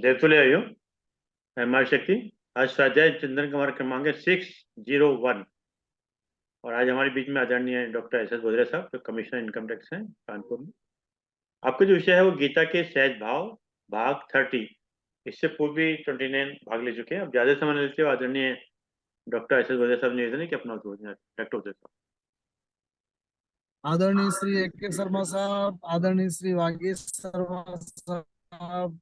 देव तो ले आई हो। हमारी शक्ति आज स्वाध्याय चंद्रन कुमार क्रमांक 601। और आज हमारे बीच में आदरणीय डॉक्टर एस एस बोधरे साहब जो कमिश्नर इनकम टैक्स हैं कानपुर में। आपका जो विषय है वो गीता के सहज भाव भाग 30। इससे पूर्व भी 29 भाग ले चुके हैं। अब ज्यादा समय लेते हो आदरणीय डॉक्टर एस एस बोधरे साहब निवेदन है कि अपना डॉक्टर बोधरे साहब। आदरणीय श्री ए के शर्मा साहब, आदरणीय श्री वागीश शर्मा साहब,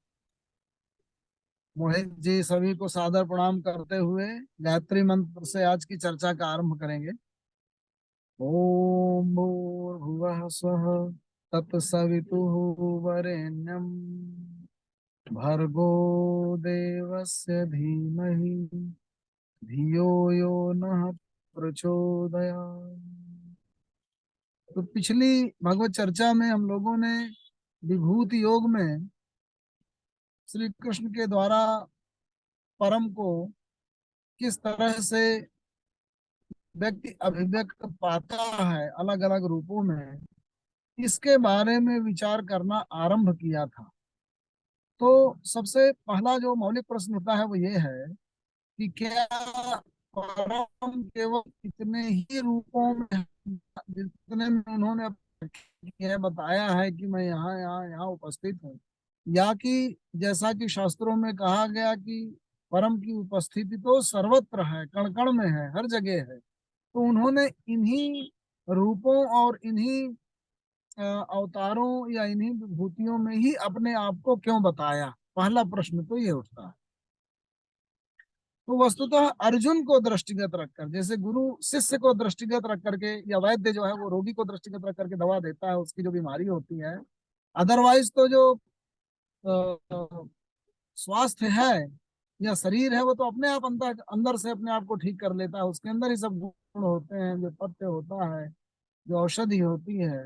मोहित जी, सभी को सादर प्रणाम करते हुए गायत्री मंत्र से आज की चर्चा का आरंभ करेंगे। ओम भूर्भुवः स्वः तत्सवितुः वरेण्यं भर्गो देवस्य धीमहि धियो यो नः प्रचोदयात्। तो पिछली भगवत चर्चा में हम लोगों ने विभूति योग में श्री कृष्ण के द्वारा परम को किस तरह से व्यक्ति अभिव्यक्त पाता है अलग अलग रूपों में, इसके बारे में विचार करना आरंभ किया था। तो सबसे पहला जो मौलिक प्रश्न उठता है वो ये है कि क्या परम केवल इतने ही रूपों में है जितने में उन्होंने यह बताया है कि मैं यहाँ यहाँ यहाँ उपस्थित हूँ, या कि जैसा कि शास्त्रों में कहा गया कि परम की उपस्थिति तो सर्वत्र है, कण कण में है, हर जगह है। तो उन्होंने इन्हीं रूपों और इन्हीं अवतारों या इन्हीं विभूतियों में ही अपने आप को क्यों बताया? पहला प्रश्न तो ये उठता है। तो वस्तुतः अर्जुन को दृष्टिगत रखकर, जैसे गुरु शिष्य को दृष्टिगत रख करके, या वैद्य जो है वो रोगी को दृष्टिगत रख करके दवा देता है उसकी जो बीमारी होती है, अदरवाइज तो जो स्वास्थ्य है या शरीर है वो तो अपने आप अंदर अंदर से अपने आप को ठीक कर लेता है। उसके अंदर ही सब गुण होते हैं, जो पथ्य होता है, जो औषधि होती है,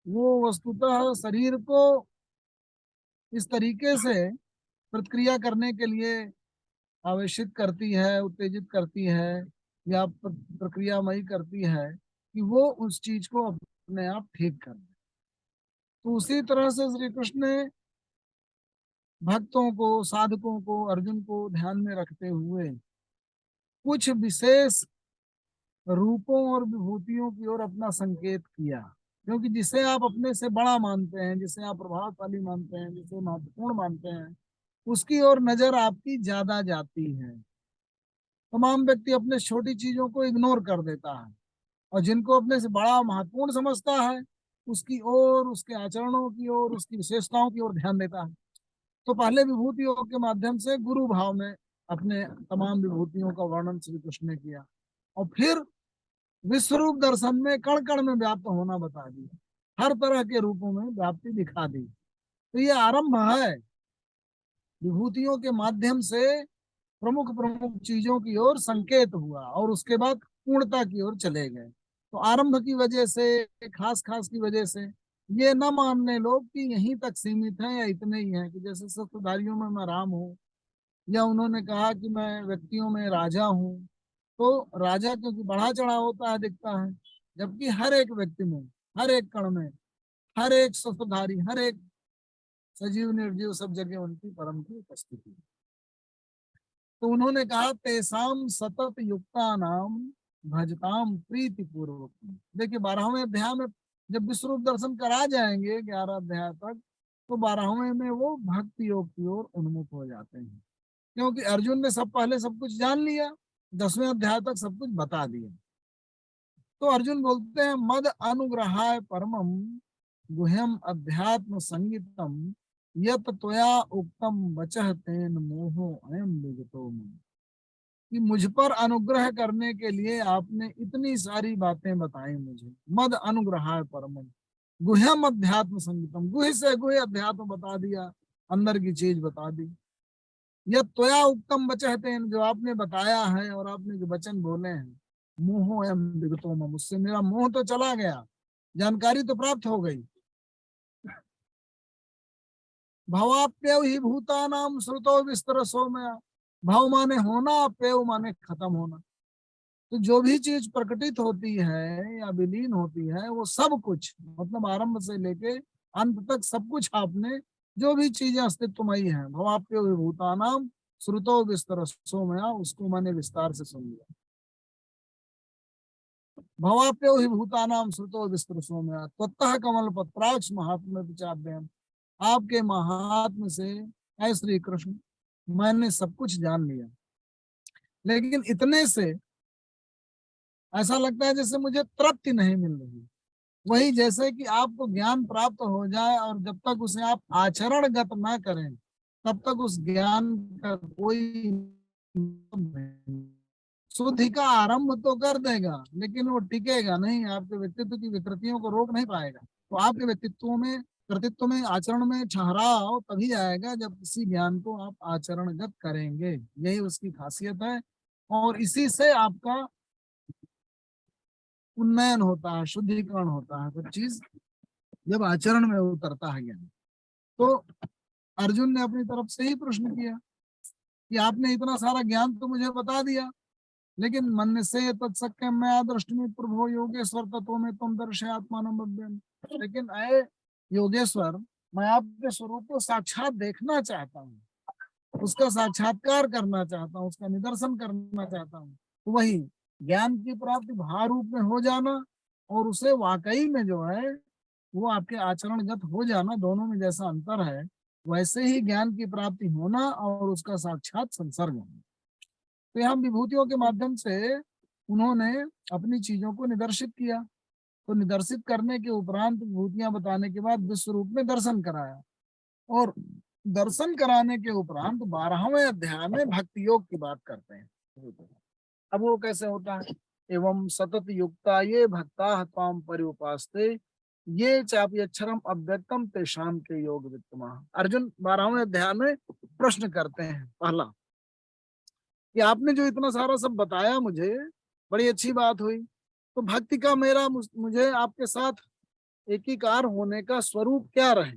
वो वस्तुतः शरीर को इस तरीके से प्रतिक्रिया करने के लिए आवेशित करती है, उत्तेजित करती है, या प्रक्रियामयी करती है कि वो उस चीज को अपने आप ठीक कर दे। तो उसी तरह से श्री कृष्ण ने भक्तों को, साधकों को, अर्जुन को ध्यान में रखते हुए कुछ विशेष रूपों और विभूतियों की ओर अपना संकेत किया। क्योंकि जिसे आप अपने से बड़ा मानते हैं, जिसे आप प्रभावशाली मानते हैं, जिसे महत्वपूर्ण मानते हैं, उसकी ओर नजर आपकी ज्यादा जाती है। तमाम व्यक्ति अपने छोटी चीजों को इग्नोर कर देता है, और जिनको अपने से बड़ा महत्वपूर्ण समझता है उसकी ओर, उसके आचरणों की ओर, उसकी विशेषताओं की ओर ध्यान देता है। तो पहले विभूति योग के माध्यम से गुरु भाव में अपने तमाम विभूतियों का वर्णन श्री कृष्ण ने किया, और फिर विश्वरूप दर्शन में कण कण में व्याप्त होना बता दिया, हर तरह के रूपों में व्याप्ति दिखा दी। तो ये आरंभ है, विभूतियों के माध्यम से प्रमुख प्रमुख चीजों की ओर संकेत हुआ और उसके बाद पूर्णता की ओर चले गए। तो आरंभ की वजह से, खास खास की वजह से ये न मानने लोग कि यहीं तक सीमित है या इतने ही हैं, कि जैसे सत्ताधारियों में मैं राम हूँ, या उन्होंने कहा कि मैं व्यक्तियों में राजा हूँ। तो राजा क्योंकि बढ़ा चढ़ा होता है, दिखता है, जबकि हर एक व्यक्ति में, हर एक कण में, हर एक सत्ताधारी, हर एक सजीव निर्जीव, सब जगह उनकी परम की उपस्थिति है। तो उन्होंने कहा तेसाम सतत युक्ता नाम भजताम प्रीति पूर्वक। देखिए 12वें अध्याय में जब विश्वरूप दर्शन करा जाएंगे 11 अध्याय तक, तो 12वें में वो भक्ति योग की ओर उन्मुख हो जाते हैं, क्योंकि अर्जुन ने सब पहले सब कुछ जान लिया, 10वें अध्याय तक सब कुछ बता दिया। तो अर्जुन बोलते हैं मद अनुग्रहाय परमम गुह्यम अध्यात्म संगीतम यत त्वया उक्तम वचः तेन मोहो अयम विगतो मम। कि मुझ पर अनुग्रह करने के लिए आपने इतनी सारी बातें बताई मुझे। मद अनुग्रहाय परमम गुह्यम अध्यात्म संगीतम, गुह्य से गुह्य अध्यात्म बता दिया, अंदर की चीज बता दी। यत त्वया उक्तम वचः तेन, जो आपने बताया है और आपने जो वचन बोले हैं, मोहो अयम विगतो मम, उससे मेरा मोह तो चला गया, जानकारी तो प्राप्त हो गई। भवाप्यव ही भूतानाम श्रुतो विस्तरसो मया। भव माने होना, पेव माने खत्म होना। तो जो भी चीज प्रकटित होती है या विलीन होती है, वो सब कुछ, मतलब आरंभ से लेके अंत तक सब कुछ आपने जो भी चीजें अस्तित्वमयी हैं, भवाप्यो विभूतानाम श्रुतो विस्तरसो मया, उसको मैंने विस्तार से सुन लिया। भवाप्यो हि भूतानाम श्रुतो विस्तरसो मया त्वत्तः कमल पत्राक्ष महात्म्य विचार्यम, आपके महात्म्य से ऐ श्री कृष्ण मैंने सब कुछ जान लिया, लेकिन इतने से ऐसा लगता है जैसे मुझे तृप्ति नहीं मिल रही। वही जैसे कि आपको ज्ञान प्राप्त हो जाए और जब तक उसे आप आचरणगत ना करें तब तक उस ज्ञान का कोई शुद्धि का आरंभ तो कर देगा लेकिन वो टिकेगा नहीं, आपके व्यक्तित्व की विकृतियों को रोक नहीं पाएगा। तो आपके व्यक्तित्व में, कृतित्व में, आचरण में ठहराव तभी आएगा जब किसी ज्ञान को आप आचरणगत करेंगे। यही उसकी खासियत है और इसी से आपका उन्नयन होता है, शुद्धिकरण होता है। तो चीज जब आचरण में उतरता है ज्ञान। तो अर्जुन ने अपनी तरफ से ही प्रश्न किया कि आपने इतना सारा ज्ञान तो मुझे बता दिया, लेकिन मन से तत्सक्य मैं आदृष्टि प्रभो योगेश्वर तत्व में तुम दर्शे आत्मान, लेकिन अय योगेश्वर मैं आपके स्वरूप को साक्षात देखना चाहता हूँ, उसका साक्षात्कार करना चाहता हूँ, उसका निदर्शन करना चाहता हूँ। तो वही ज्ञान की प्राप्ति भाव रूप में हो जाना और उसे वाकई में जो है वो आपके आचरणगत हो जाना, दोनों में जैसा अंतर है वैसे ही ज्ञान की प्राप्ति होना और उसका साक्षात संसर्ग होना। तो यहाँ विभूतियों के माध्यम से उन्होंने अपनी चीजों को निदर्शित किया। तो निदर्शित करने के उपरांत विभूतियां बताने के बाद विश्व रूप में दर्शन कराया और दर्शन कराने के उपरांत 12वें अध्याय में भक्ति योग की बात करते हैं। अब वो कैसे होता है, एवं सतत युक्ता ये भक्ता त्वाम परिउपास्ते ये चापि अक्षरम अव्यक्तम तेषाम के योग वित्तमा। अर्जुन 12वें अध्याय में प्रश्न करते हैं पहला कि आपने जो इतना सारा सब बताया मुझे, बड़ी अच्छी बात हुई, तो भक्ति का मेरा मुझे आपके साथ एकीकार होने का स्वरूप क्या रहे।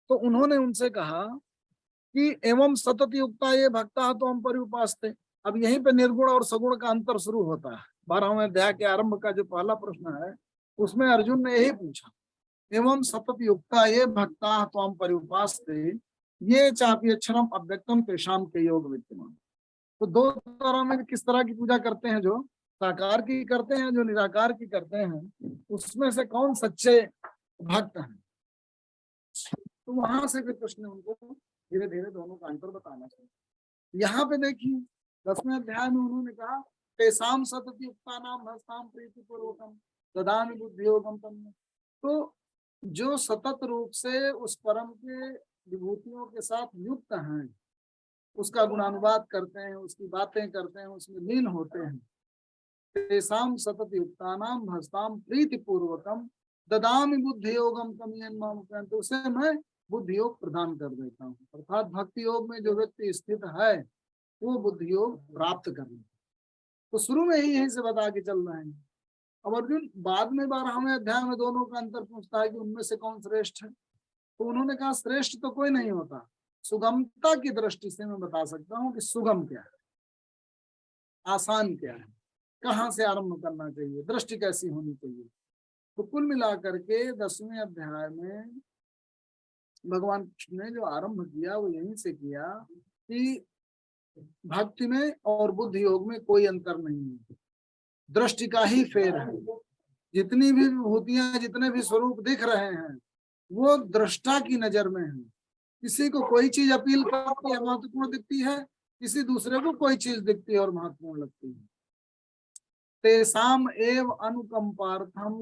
तो उन्होंने उनसे कहा कि एवं सतत युक्ता ये भक्ता तो हम परिउपास्ते। अब यहीं पे निर्गुण और सगुण का अंतर शुरू होता है। 12वें अध्याय के आरंभ का जो पहला प्रश्न है उसमें अर्जुन ने यही पूछा, एवं सतत युक्ता ये भक्ता तो हम परिउपास्ते ये चापि अक्षरम अव्यक्तम तेषाम के योग विद्यमान। तो दो तरह में किस तरह की पूजा करते हैं, जो साकार की करते हैं, जो निराकार की करते हैं, उसमें से कौन सच्चे भक्त हैं। तो वहां से फिर कृष्ण ने उनको धीरे धीरे दोनों का अंतर बताना चाहिए। यहाँ पे देखिए 10वें अध्याय में उन्होंने कहा तेसाम सतत युक्ता नाम भस्ताम प्रीति पूर्वकम ददामि बुद्धि योगम तम। तो जो सतत रूप से उस परम के विभूतियों के साथ युक्त हैं, उसका गुणानुवाद करते हैं, उसकी बातें करते हैं, उसमें लीन होते हैं, तेसाम सतत युक्तानाम भस्ताम प्रीति पूर्वकम ददामि बुद्धि योगम तम, तो उसे मैं बुद्धि योग प्रदान कर देता हूँ। अर्थात भक्ति योग में जो व्यक्ति स्थित है वो बुद्धि योग प्राप्त करना। तो शुरू में ही यहीं से बता के चल रहे हैं। अब अर्जुन बाद में 12वें अध्याय में दोनों का अंतर पूछता है कि उनमें से कौन श्रेष्ठ है। तो उन्होंने कहा श्रेष्ठ तो कोई नहीं होता, सुगमता की दृष्टि से मैं बता सकता हूँ कि सुगम क्या है, आसान क्या है, कहाँ से आरंभ करना चाहिए, दृष्टि कैसी होनी चाहिए। तो कुल मिलाकर के 10वें अध्याय में भगवान कृष्ण ने जो आरंभ किया वो यहीं से किया कि भक्ति में और बुद्धि योग में कोई अंतर नहीं है, दृष्टि का ही फेर है। जितनी भी विभूतियां, जितने भी स्वरूप दिख रहे हैं वो दृष्टा की नजर में है। किसी को कोई चीज अपील करती है, महत्वपूर्ण दिखती है, किसी दूसरे को कोई चीज दिखती है और महत्वपूर्ण लगती है। तेसाम एव अनुकंपार्थम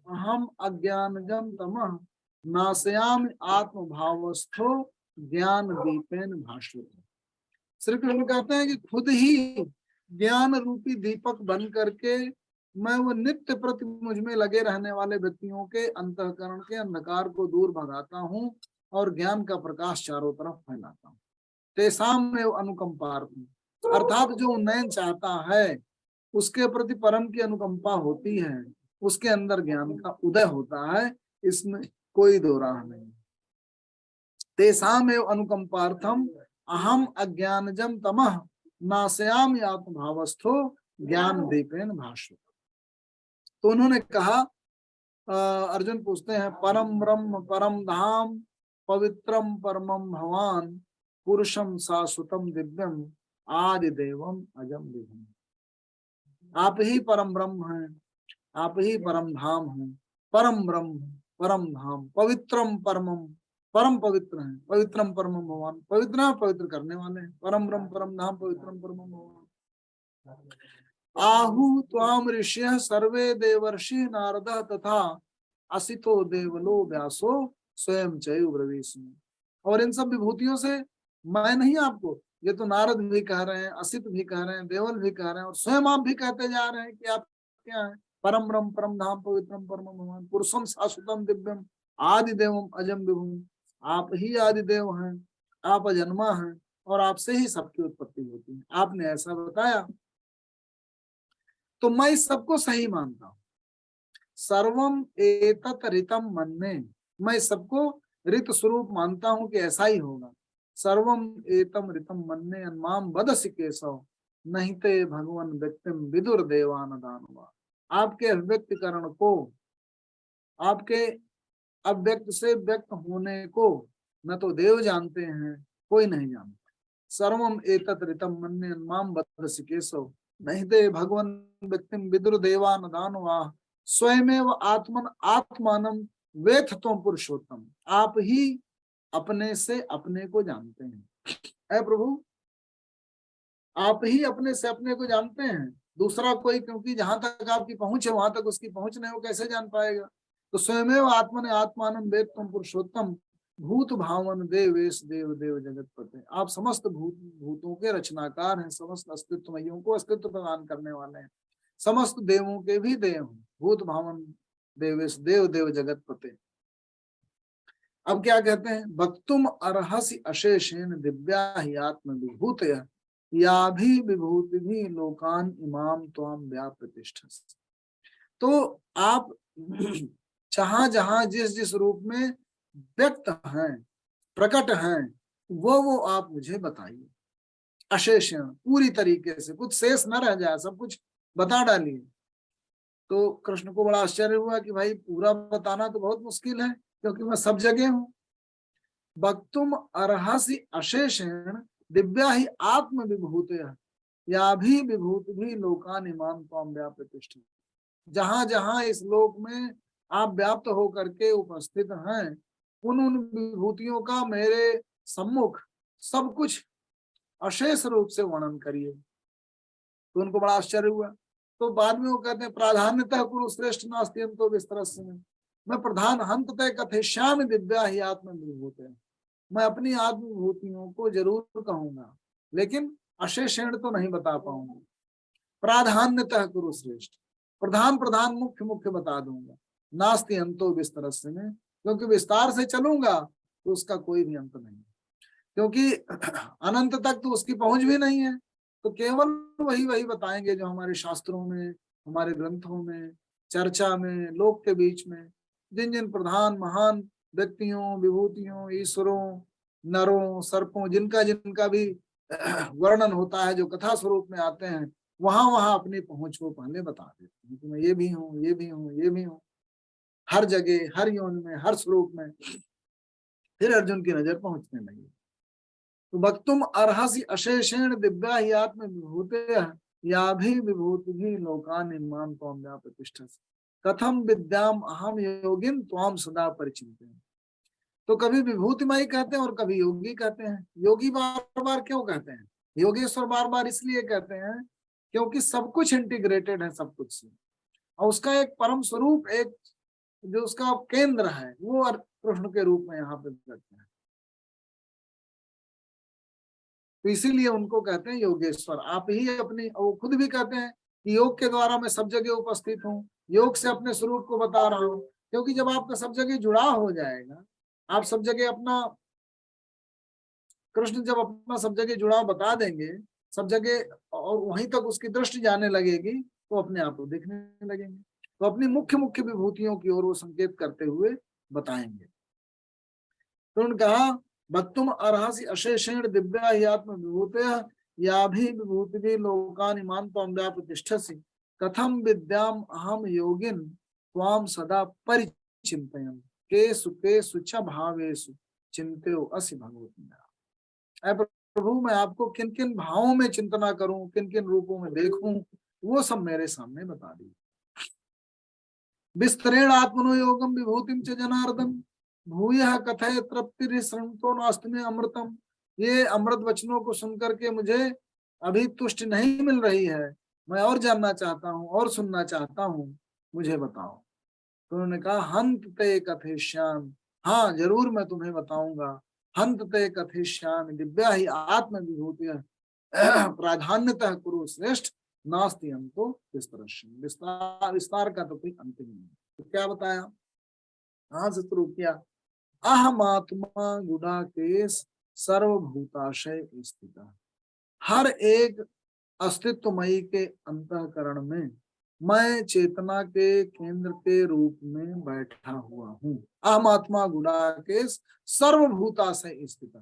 अहम अज्ञानजम तमः नाशयामि आत्मभावस्थो ज्ञान दीपेन भास्वत। श्री कृष्ण कहते हैं कि खुद ही ज्ञान रूपी दीपक बन करके मैं वो नित्य प्रति मुझ में लगे रहने वाले व्यक्तियों के अंतःकरण के अंधकार को दूर भगाता हूँ और ज्ञान का प्रकाश चारों तरफ फैलाता हूँ। तेसाम में अनुकंपार्थम, अर्थात जो उन्नयन चाहता है उसके प्रति परम की अनुकंपा होती है, उसके अंदर ज्ञान का उदय होता है, इसमें कोई दो राह नहीं। तेसाम एव अनुकंपार्थम अहम अज्ञानजम तमः नाशयामि आत्मभावस्थो ज्ञान दीपेन भास्वत। तो उन्होंने कहा, अर्जुन पूछते हैं परम ब्रह्म परम धाम पवित्रम परमम भवान पुरुषम शाश्वतम दिव्यम आदि देवम अजम विभुम। आप ही परम ब्रह्म हैं, आप ही परम धाम हैं, परम ब्रह्म, परम धाम, पवित्रम परमम, परम पवित्र हैं, पवित्रम परमम भगवान, पवित्र पवित्र करने वाले हैं, परम ब्रह्म परम धाम पवित्रम परमम भगवान। आहु त्वाम ऋषियः सर्वे देवर्षि नारदः तथा असितो देवलो व्यासो स्वयं चैव ब्रवीष्मि। और इन सब विभूतियों से मैं नहीं आपको, ये तो नारद भी कह रहे हैं, असित भी कह रहे हैं, देवल भी कह रहे हैं, और स्वयं आप भी कहते जा रहे हैं कि आप क्या है, परम ब्रह्म परम धाम पवित्रम परम भगवान पुरुषम शाश्वतम दिव्यम आदि देवम अजम विभुम। आप ही आदि देव हैं, आप अजन्मा हैं, और आपसे ही सबकी उत्पत्ति होती है, आपने ऐसा बताया तो मैं इस सबको सही मानता हूं। सर्वम एतत् ऋतम मन्ये, मैं सबको ऋत स्वरूप मानता हूं कि ऐसा ही होगा। सर्वम एतम ऋतम मन्ये अन्माम वदसि केशव नहीं ते भगवान व्यक्तिम विदुर देवान दानवा। आपके अभिव्यक्तिकरण को, आपके अव्यक्त से व्यक्त होने को न तो देव जानते हैं, कोई नहीं जानता। सर्वम एतत् ऋतम मन्ये अन्माम वदसि केशव नहीं ते भगवान व्यक्तिम विदुर देवान दानवा स्वयमेव आत्मन आत्मानम वेथ त्वं पुरुषोत्तम। आप ही अपने से अपने को जानते हैं, ऐ प्रभु आप ही अपने से अपने को जानते हैं, दूसरा कोई, क्योंकि जहां तक आपकी पहुंच है वहां तक उसकी पहुंच नहीं, वो कैसे जान पाएगा। तो स्वयमेव आत्मने आत्मानम वेद त्वं पुरुषोत्तम भूत भावन देवेश देव देव जगत पते। आप समस्त भूतों के रचनाकार हैं, समस्त अस्तित्वमयों को अस्तित्व प्रदान करने वाले हैं, समस्त देवों के भी देव हैं, भूत भावन देवेश देव देव जगत पते। अब क्या कहते हैं, वक्तुम अर्हसि अशेषेण दिव्या ही आत्म विभूत या भी विभूति भी लोकान इमाम त्वाम व्याप्रतिष्ठस्। तो आप जहां जहां जिस जिस रूप में व्यक्त हैं, प्रकट हैं, वो आप मुझे बताइए। अशेषण, पूरी तरीके से, कुछ शेष न रह जाए, सब कुछ बता डालिए। तो कृष्ण को बड़ा आश्चर्य हुआ कि भाई पूरा बताना तो बहुत मुश्किल है, क्योंकि मैं सब जगह हूं। वक्तुम अर्हसि अशेषेण दिव्या ही आत्म विभूते या भी विभूति भी लोकान इमाम त्वाम व्याप्रतिष्ठित। जहां जहां इस लोक में आप व्याप्त होकर के उपस्थित हैं, उन विभूतियों का मेरे सम्मुख सब कुछ अशेष रूप से वर्णन करिए। तो उनको बड़ा आश्चर्य हुआ। तो बाद में वो कहते हैं प्राधान्यतः कुरु श्रेष्ठ नास्ति अंतो विस्तरस्य में, मैं प्रधान हंत तय कथयिष्यामि दिव्या ही आत्म विभूते। मैं अपनी आत्मविभूतियों को जरूर कहूंगा, लेकिन अशेषण तो नहीं बता पाऊंगा। प्राधान्यतः कुरु श्रेष्ठ, प्रधान प्रधान मुख्य मुख्य बता दूंगा। नास्ति अंतो विस्तरस्य में, क्योंकि विस्तार से चलूंगा तो उसका कोई भी अंत नहीं, क्योंकि अनंत तक तो उसकी पहुंच भी नहीं है। तो केवल वही वही बताएंगे जो हमारे शास्त्रों में, हमारे ग्रंथों में, चर्चा में, लोक के बीच में जिन जिन प्रधान महान व्यक्तियों, विभूतियों, ईश्वरों, नरों, सर्पों, जिनका जिनका भी वर्णन होता है, जो कथा स्वरूप में आते हैं, वहां वहां अपनी पहुंच को पहले बता देते हैं कि मैं ये भी हूँ, ये भी हूँ, ये भी हूँ, हर जगह, हर योनि में, हर स्वरूप में। फिर अर्जुन की नजर पहुंचने लगी। तो वक्तुम अर्हसि अशेषेण दिव्या ही आत्म विभूते या भी विभूति भी लोकान इमाम त्वाम व्याप्रतिष्ठस् कथम विद्याम अहम योगिन त्वाम सदा परिचिन्ते। तो कभी विभूतिमयी कहते हैं और कभी योगी कहते हैं। योगी बार बार क्यों कहते हैं, योगेश्वर बार बार इसलिए कहते हैं क्योंकि सब कुछ इंटीग्रेटेड है सब कुछ से, और उसका एक परम स्वरूप, एक जो उसका केंद्र है, वो कृष्ण के रूप में यहाँ पे करते हैं। तो इसीलिए उनको कहते हैं योगेश्वर। आप ही अपनी, वो खुद भी कहते हैं कि योग के द्वारा मैं सब जगह उपस्थित हूँ, योग से अपने स्वरूप को बता रहा हूँ। क्योंकि जब आपका सब जगह जुड़ाव हो जाएगा, आप सब जगह अपना, कृष्ण जब अपना सब जगह जुड़ाव बता देंगे सब जगह, और वहीं तक उसकी दृष्टि जाने लगेगी, तो अपने आप को दिखने लगेंगे। तो अपनी मुख्य मुख्य विभूतियों की ओर वो संकेत करते हुए बताएंगे। तो उन्होंने कहा भक्तुम अर्हसि अशेषेण दिव्या ही आत्म विभूते या भी विभूति भी लोकान इमान त्वाम व्याप्रतिष्ठसि कथम विद्याम अहम योगिन त्वाम सदा परिचिन्तयन् केषु केषु च भावेषु चिंत्यो असि भगवती। ऐ प्रभु मैं आपको किन किन भावों में चिंतना करूं, किन किन रूपों में देखूं, वो सब मेरे सामने बता दी। विस्तरेण आत्मनो योगम विभूतिम च जनार्दन भूयः कथय तृप्ति श्रृणतो नास्ति में अमृतम। ये अमृत वचनों को सुनकर के मुझे अभी तुष्टि नहीं मिल रही है, मैं और जानना चाहता हूँ और सुनना चाहता हूँ, मुझे बताओ। तो उन्होंने कहा हंत ते कथयिष्यामि, हाँ जरूर मैं तुम्हें बताऊंगा। हंत ते कथयिष्यामि दिव्या ही आत्म विभूति प्राधान्यतः कुरु श्रेष्ठ नास्ति अंतो विस्तरश्यम। विस्तार विस्तार का तो कोई अंत ही नहीं। तो क्या बताया, कहां से शुरू किया। अहमात्मा गुडाकेश सर्वभूताशय स्थित। हर एक अस्तित्वमयी के अंतःकरण में मैं चेतना के केंद्र के रूप में बैठा हुआ हूँ। अहमात्मा गुडाकेश सर्वभूताशय स्थित।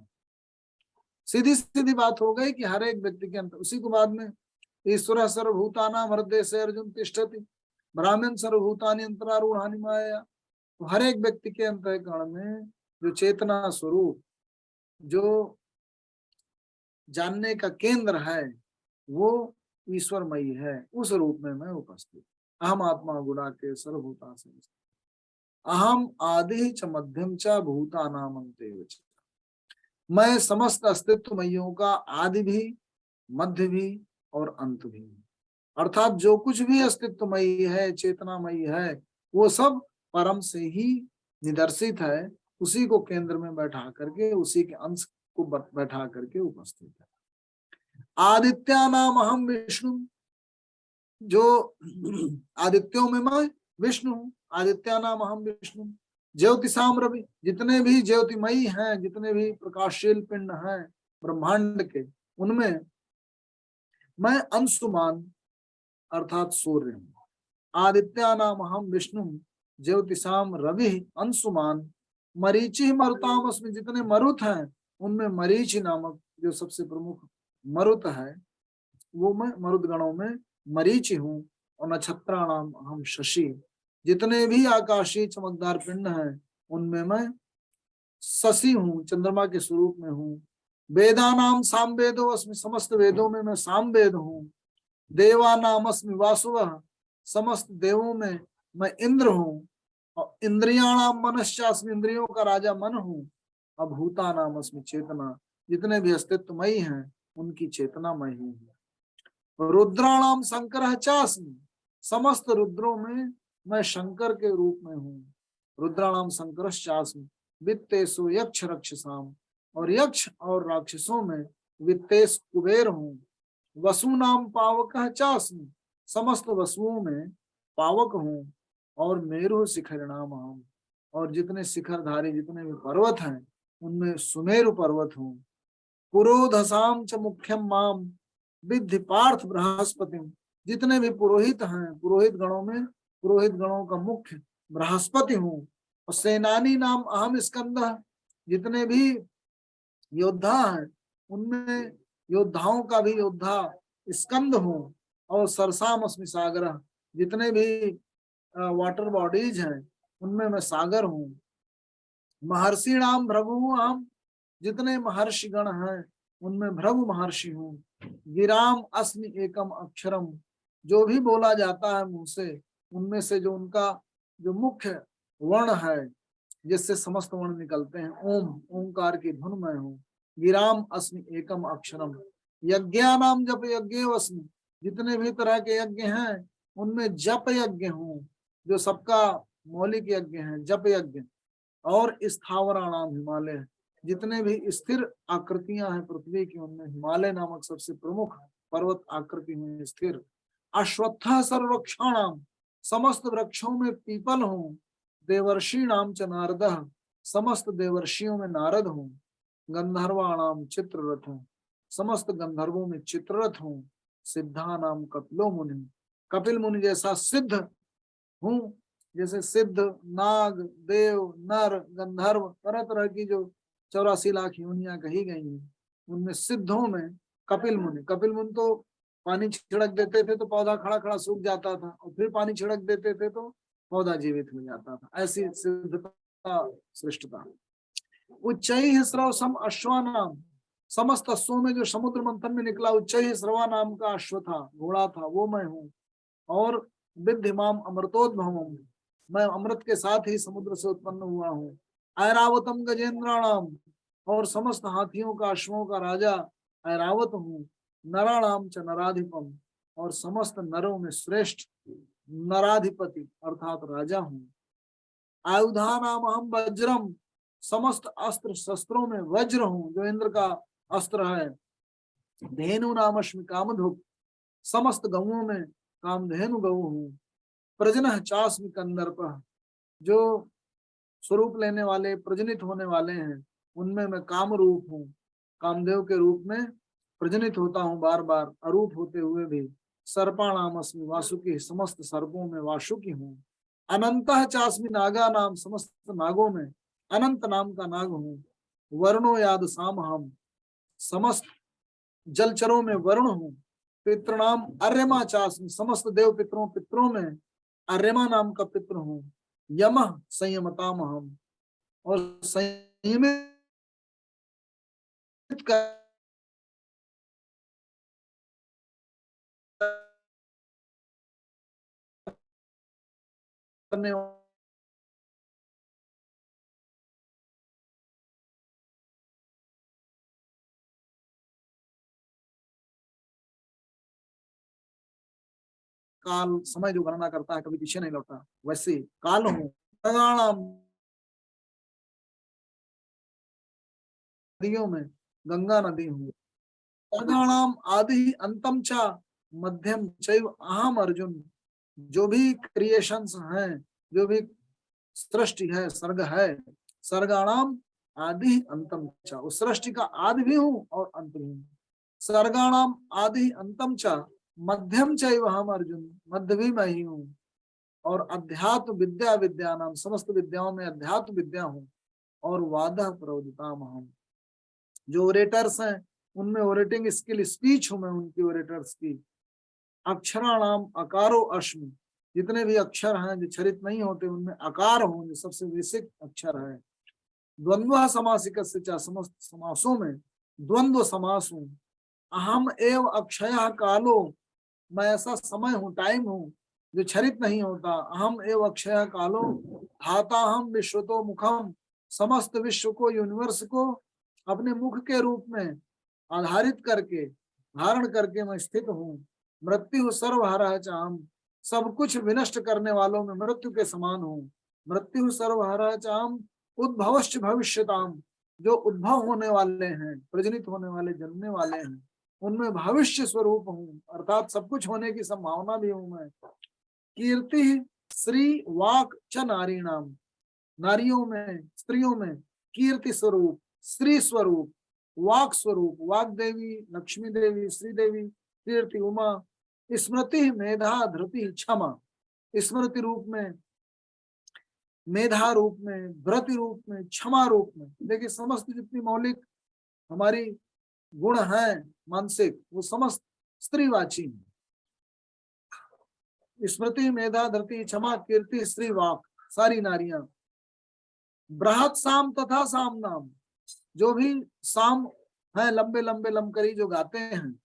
सीधी सीधी बात हो गई कि हर एक व्यक्ति के अंतर। उसी को बाद में ईश्वर सर्वभूतानां हृदय से अर्जुन तिष्ठति ब्राह्मण सर्वभूतानि अंतरारूढ़ानि माया। तो हर एक व्यक्ति के अंतःकरण में जो चेतना स्वरूप, जो जानने का केंद्र है, वो ईश्वरमयी है, उस रूप में मैं उपस्थित। अहम आत्मा गुणा के सर्वभूता से अहम आदि च मध्यम च भूतानां अंते च। मैं समस्त अस्तित्वमयियों का आदि भी, मध्य भी और अंत भी। अर्थात जो कुछ भी अस्तित्वमयी है, चेतनामयी है, वो सब परम से ही निदर्शित है। उसी को केंद्र में बैठा करके, उसी के अंश को बैठा करके उपस्थित है। आदित्यानाम अहम विष्णु, जो आदित्यों में मैं विष्णु हूँ। आदित्यानाम अहम विष्णु। ज्योतिषाम रवि, जितने भी ज्योतिमयी हैं, जितने भी प्रकाशशील पिंड हैं ब्रह्मांड के, उनमें मैं अंशुमान अर्थात सूर्य हूँ। आदित्यानाम अहम विष्णु ज्योतिषाम रवि अंशुमान मरीचि मरुताम अस्मि। जितने मरुत हैं उनमें मरीचि नामक जो सबसे प्रमुख मरुत है, वो मैं मरुत गणों में मरीचि हूँ। और नक्षत्राणाम अहम शशि, जितने भी आकाशीय चमकदार पिंड हैं उनमें मैं शशि हूँ, चंद्रमा के स्वरूप में हूँ। वेदानाम सामवेदो अस्मि, समस्त वेदों में मैं सामवेद हूँ। देवानाम अस्मि वासुवः, समस्त देवों में मैं इंद्र हूँ। और इंद्रियाणाम मनश्चास्मि, इंद्रियों का राजा मन हूँ। अभूतानाम अस्मि चेतना, जितने भी अस्तित्वमयी हैं उनकी चेतना मैं ही हूँ। रुद्राणाम शंकर चास्मि, समस्त रुद्रों में मैं शंकर के रूप में हूँ। रुद्राणाम शंकर चास्मि वित्तेषु यक्ष रक्षसाम, और यक्ष और राक्षसों में वित्तेश कुबेर हूँ। वसु नाम पावक चास्मि, समस्त वसुओं में पावक हूँ। और मेरु शिखर नाम हम, और जितने शिखरधारी जितने भी पर्वत हैं उनमें सुमेरु पर्वत हूँ। पुरोधसाम च मुख्यम माम विद्धि पार्थ बृहस्पति, जितने भी पुरोहित हैं, पुरोहित गणों में पुरोहित गणों का मुख्य बृहस्पति हूँ। और सेनानी नाम अहम स्कंद, जितने भी योद्धा हैं उनमें योद्धाओं का भी योद्धा स्कंद हूँ। और सरसाम अस्मि सागर, जितने भी वाटर बॉडीज हैं उनमें मैं सागर हूँ। महर्षि नाम भृगु हम, जितने महर्षि गण हैं उनमें भृगु महर्षि हूँ। गिराम अस्मि एकम अक्षरम, जो भी बोला जाता है मुंह से उनमें से जो उनका जो मुख्य वर्ण है जिससे समस्त वर्ण निकलते हैं, ओम, ओंकार की धुन में हूँ। गिराम अस्मि एकम अक्षरम। यज्ञानाम जप यज्ञ अस्मि, जितने भी तरह के यज्ञ हैं उनमें जप यज्ञ हूँ, जो सबका मौलिक यज्ञ है, जप यज्ञ। और स्थावराणाम हिमालय, जितने भी स्थिर आकृतियां हैं पृथ्वी की उनमें हिमालय नामक सबसे प्रमुख पर्वत आकृति में स्थिर। अश्वत्थ सर्ववृक्षाणाम, समस्त वृक्षों में पीपल हूँ। देवर्षि नाम च नारद, समस्त देवर्षियों में नारद हूँ। गंधर्वाणाम चित्ररथ, समस्त गंधर्वों में चित्ररथ हूँ। सिद्धा नाम कपिलो मुनि, कपिल मुनि जैसा सिद्ध हूँ। जैसे सिद्ध, नाग, देव, नर, गंधर्व, तरह तरह की जो 84 लाख योनियां कही गई हैं उनमें सिद्धों में कपिल मुनि। कपिल मुनि तो पानी छिड़क देते थे तो पौधा खड़ा खड़ा सूख जाता था, और फिर पानी छिड़क देते थे तो पौधा जीवित हो जाता था। ऐसी सिद्धता, श्रेष्ठता। उच्चैः स्रव सम अश्वानाम, समस्त अश्वों में जो समुद्र मंथन में निकला उच्चैः स्रवा नाम का अश्व था, घोड़ा था, वो मैं हूँ। और विद्धिमाम अमृतोद्भवम, मैं अमृत के साथ ही समुद्र से उत्पन्न हुआ हूँ। ऐरावतम गजेंद्राणाम, और समस्त हाथियों का अश्वों का राजा ऐरावत हूँ। नराणाम च नराधिपम, और समस्त नरों में श्रेष्ठ नराधिपति अर्थात राजा हूँ। आयुधानाम अहम वज्रम, समस्त अस्त्र शस्त्रों में वज्र हूँ, जो इंद्र का अस्त्र है। धेनु नामश्मि कामधुक, समस्त गौओं में कामधेनु गौ हूँ। प्रजनः चास्मि कंदर्पः, जो स्वरूप लेने वाले प्रजनित होने वाले हैं उनमें मैं काम रूप हूँ, कामदेव के रूप में प्रजनित होता हूँ बार बार अरूप होते हुए भी। सर्पाणाम अस्मि वासुकी, समस्त सर्पों में वासुकी हूँ। अनंतः चास्मि नागा नाम, समस्त नागों में अनंत नाम का नाग हूँ। वर्णो याद साम हम, समस्त जलचरों में वरुण हूँ। पितृणाम अर्यमा चास्मि, समस्त देव पितरों में अर्यमा नाम का पितृ हूँ। यमः संयमताम हम, और संयमित करने काल समय जो गणना करता है कभी पीछे नहीं लौटता, वैसे काल हूँ। नदियों में गंगा नदी हूँ। सर्गाणाम आदि अंतम चा मध्यम चैव अहम अर्जुन, जो भी क्रिएशंस हैं, जो भी सृष्टि है, सर्ग है, सर्गाणाम आदि अंतम चा, उस सृष्टि का आदि भी हूँ और अंत भी हूँ। सर्गाणाम आदि अंतम चा मध्यम चैव अहम अर्जुन, मध्य भी मैं ही हूँ। और अध्यात्म विद्या विद्या नाम, समस्त विद्याओं में अध्यात्म विद्या हूँ। और वादा प्रोदिताम हम, जो ओरेटर्स हैं उनमें ओरेटिंग स्किल, स्पीच हूं मैं उनकी ओरेटर्स की। अक्षराणाम अकारो अश्मि, जितने भी अक्षर हैं जो छरित नहीं होते उनमें अकार हूं, जो सबसे बेसिक अक्षर है। द्वंद्व समासिक, समस्त समासों में द्वंद्व समास हूं। अहम एव अक्षय कालो, मैं ऐसा समय हूँ, टाइम हूँ जो छरित नहीं होता। अहम एव अक्षय कालो धाता हम विश्व तो मुखम, समस्त विश्व को, यूनिवर्स को अपने मुख के रूप में आधारित करके, धारण करके मैं स्थित हूँ। मृत्यु सर्वहरः चाहम, सब कुछ विनष्ट करने वालों में मृत्यु के समान हूँ। मृत्यु सर्वहरः चाहम उद्भवश्च भविष्यताम, जो उद्भव होने वाले हैं, प्रजनित होने वाले, जन्मने वाले हैं, उनमें भविष्य स्वरूप हूँ, अर्थात सब कुछ होने की संभावना भी हूँ मैं। कीर्ति श्री वाक च नारी नाम, नारियों में, स्त्रियों में कीर्ति स्वरूप, श्री स्वरूप, वाक स्वरूप, वाक देवी, लक्ष्मी देवी, श्री देवी, कीर्ति उमा, स्मृति मेधा धृति क्षमा, स्मृति रूप में, मेधा रूप में, व्रति रूप में, क्षमा रूप में। देखिए समस्त जितनी मौलिक हमारी गुण है मानसिक, वो समस्त स्त्रीवाची है। स्मृति मेधा धृति क्षमा कीर्ति श्री वाक, सारी नारियां। बृहत साम तथा साम नाम, जो भी साम है, लंबे लंबे लमकरी जो गाते हैं,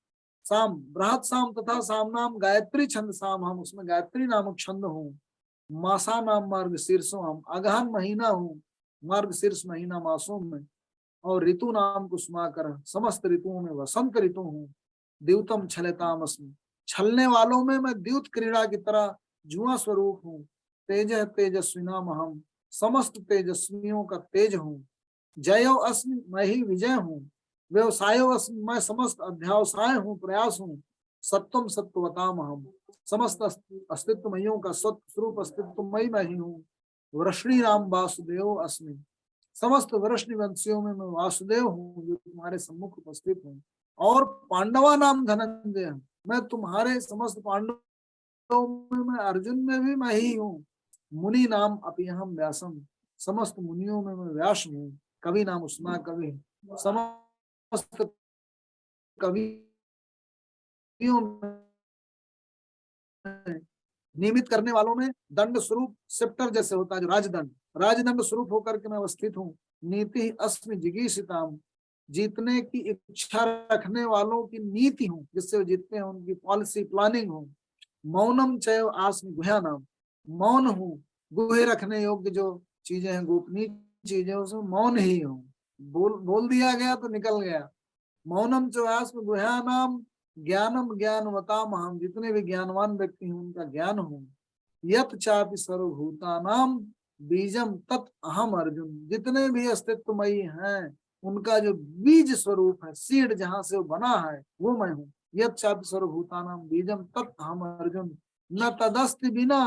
साम, बृहत साम तथा साम नाम, गायत्री छंद साम हम, उसमें गायत्री नामक छंद हूँ। मासा नाम मार्ग शीर्षों हम, अगहन महीना हूँ, मार्ग शीर्ष महीना मासों में। और ऋतु नाम कुसुमाकर, समस्त ऋतुओं में वसंत ऋतु हूँ। द्यूतम छलताम अस्मि, छलने वालों में मैं द्यूत क्रीड़ा की तरह जुआ स्वरूप हूँ। तेज तेजस्वी नाम हम, समस्त तेजस्वियों का तेज हूँ। जयो अस्मि, मैं ही विजय हूँ। व्यवसायो अस्मि, मैं समस्त अध्यावसाय हूँ, प्रयास हूँ। सत्वम सत्वताम हम, समस्त अस्तित्वमयों का सत्व स्वरूप अस्तित्वमयी मैं ही हूँ। वृष्णि नाम वासुदेव अस्मि, समस्त वृष्णि वंशियों में मैं वासुदेव हूँ, जो तुम्हारे सम्मुख उपस्थित हूँ। और पांडवा नाम धनंजय, मैं तुम्हारे समस्त पांडवों में, मैं अर्जुन में भी मैं ही हूँ। मुनि नाम अपिहम व्यासम, समस्त मुनियों में मैं व्यास हूँ। कवि नाम उष्मा कवि, समस्त कवियों में, नियमित करने वालों में दंड स्वरूप सेप्टर जैसे होता है जो राजदंड, राजदंड स्वरूप होकर के मैं अवस्थित हूँ। नीति अस्मि जिगीषिताम, जीतने की इच्छा रखने वालों की नीति हूँ, जिससे वो जीतते हैं, उनकी पॉलिसी प्लानिंग हूँ। मौनम चैव आस्मि गुह्यानाम, मौन हूँ, गुहे रखने योग्य जो चीजें हैं, गोपनीय चीजें, उसमें मौन ही हूँ। बोल दिया गया तो निकल गया। मौनम च आस्मि गुह्यानाम ज्ञानम ज्ञानवताम अहम, जितने भी ज्ञानवान व्यक्ति हैं उनका ज्ञान हूँ। यत चापि सर्वभूतानाम बीजम तत् अहम अर्जुन, जितने भी अस्तित्वमयी हैं उनका जो बीज स्वरूप है, सीड जहां से वो बना है, वो मैं हूँ। यत चापि सर्वभूतानाम बीजम तत् अहम अर्जुन, न तदस्ति बिना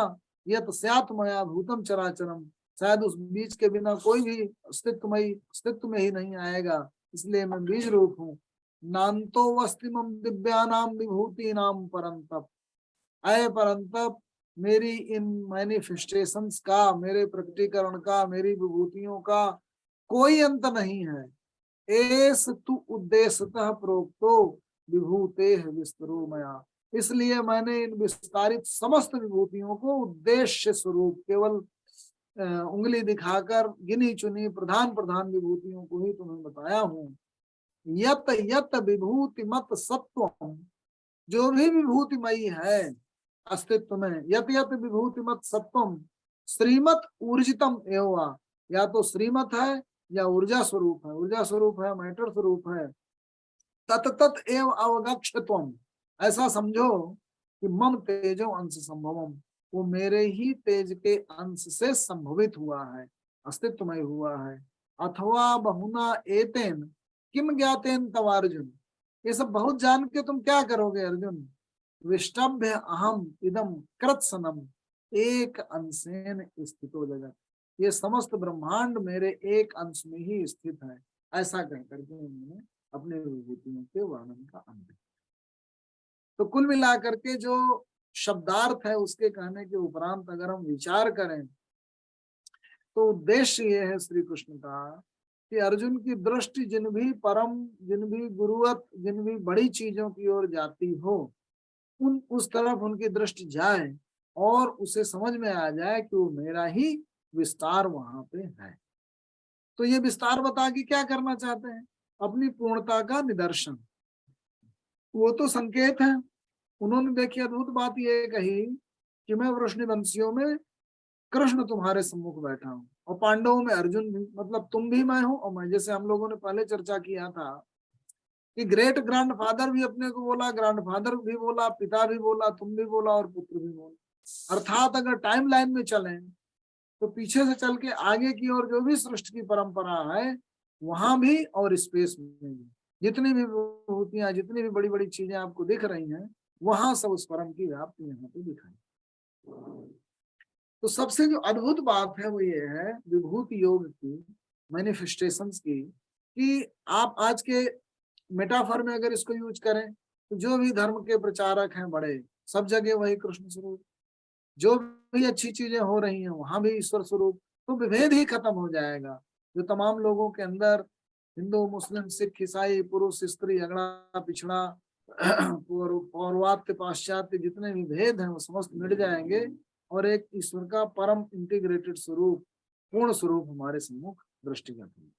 यत स्यात् मया भूतम चराचरम, शायद उस बीज के बिना कोई भी अस्तित्व में ही नहीं आएगा, इसलिए मैं बीज रूप हूँ। नान्तो वस्तिमम दिव्यानाम विभूति नाम परंतप, अय परंतप मेरी इन मैनिफेस्टेशंस का, मेरे प्रकटीकरण का, मेरी विभूतियों का कोई अंत नहीं है। एस तु उद्देश्यतः प्रोक्तो विभूते विस्तरो मया, इसलिए मैंने इन विस्तारित समस्त विभूतियों को उद्देश्य स्वरूप, केवल उंगली दिखाकर गिनी चुनी प्रधान प्रधान विभूतियों को ही तुम्हें बताया हूँ। यत यत विभूति मत सत्व, जो भी विभूतिमयी है अस्तित्व में, यत यत विभूति मत सत्वम श्रीमत ऊर्जितम एवं, या तो श्रीमत है या ऊर्जा स्वरूप है, ऊर्जा स्वरूप है, मैटर स्वरूप है। तत तत एव अवगक्षत्वम, ऐसा समझो कि मम तेजो अंश संभवम, वो मेरे ही तेज के अंश से संभवित हुआ है, अस्तित्वमय हुआ है। अथवा बहुना एतेन किम ज्ञातेन तव अर्जुन, ये सब बहुत जान के तुम क्या करोगे अर्जुन। विष्टभ्य अहम इदम कृत्सनम एक अंशेन स्थितो जगत, ये समस्त ब्रह्मांड मेरे एक अंश में ही स्थित है, ऐसा कहकर के उन्होंने अपने विभूतियों के वर्णन का अंत। तो कुल मिलाकर के जो शब्दार्थ है उसके कहने के उपरांत अगर हम विचार करें तो उद्देश्य ये है श्री कृष्ण का कि अर्जुन की दृष्टि जिन भी परम, जिन भी गुरुवत, जिन भी बड़ी चीजों की ओर जाती हो, उस तरफ उनकी दृष्टि जाए और उसे समझ में आ जाए कि वो मेरा ही विस्तार वहां पे है। तो ये विस्तार बता के क्या करना चाहते हैं, अपनी पूर्णता का निदर्शन, वो तो संकेत है। उन्होंने देखिए अद्भुत बात ये कही कि मैं वृष्णिवंशियों में कृष्ण तुम्हारे सम्मुख बैठा हूँ और पांडवों में अर्जुन भी, मतलब तुम भी मैं हूं और मैं, जैसे हम लोगों ने पहले चर्चा किया था कि ग्रेट ग्रैंडफादर भी अपने को बोला, ग्रैंडफादर भी बोला, पिता भी बोला, तुम भी बोला और पुत्र भी बोला। अर्थात अगर टाइम लाइन में चलें तो पीछे से चल के आगे की ओर जो भी सृष्टि की परंपरा है वहां भी और स्पेस में भी, जितनी भी विभूतियां, जितनी भी बड़ी बड़ी चीजें आपको दिख रही हैं, वहां सब उस परम की व्याप्ति यहाँ पे दिखाई। तो सबसे जो अद्भुत बात है वो ये है विभूति योग की, मैनिफेस्टेशंस की, कि आप आज के मेटाफर में अगर इसको यूज करें तो जो भी धर्म के प्रचारक हैं बड़े, सब जगह वही कृष्ण स्वरूप, जो भी अच्छी चीजें हो रही हैं वहां भी ईश्वर स्वरूप, तो विभेद ही खत्म हो जाएगा। जो तमाम लोगों के अंदर हिंदू, मुस्लिम, सिख, ईसाई, पुरुष, स्त्री, अगड़ा पिछड़ा, पौर्वात्य, पाश्चात्य, जितने भी भेद हैं वो समस्त मिट जाएंगे और एक ईश्वर का परम इंटीग्रेटेड स्वरूप, पूर्ण स्वरूप हमारे सम्मुख दृष्टिगत है।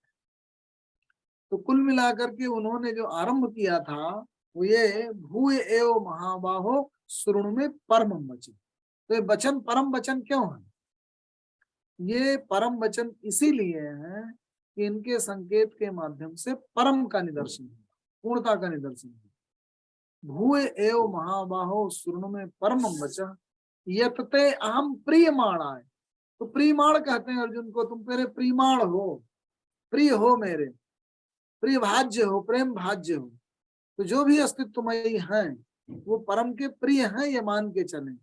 तो कुल मिलाकर के उन्होंने जो आरंभ किया था वो ये भूय एव महाबाहो श्रुण में परम वचन। तो ये वचन परम वचन क्यों है, ये परम वचन इसीलिए है कि इनके संकेत के माध्यम से परम का निदर्शन है, पूर्णता का निदर्शन है। भूय एव महाबाहो श्रुण में परम वचन यतते अहम प्रियमाणाय, तो प्रियमाण कहते हैं अर्जुन को, तुम मेरे प्रियमाण हो, प्रिय हो, मेरे प्रिय भाज्य हो, प्रेम भाज्य हो। तो जो भी अस्तित्वमयी हैं वो परम के प्रिय हैं, ये मान के चलें।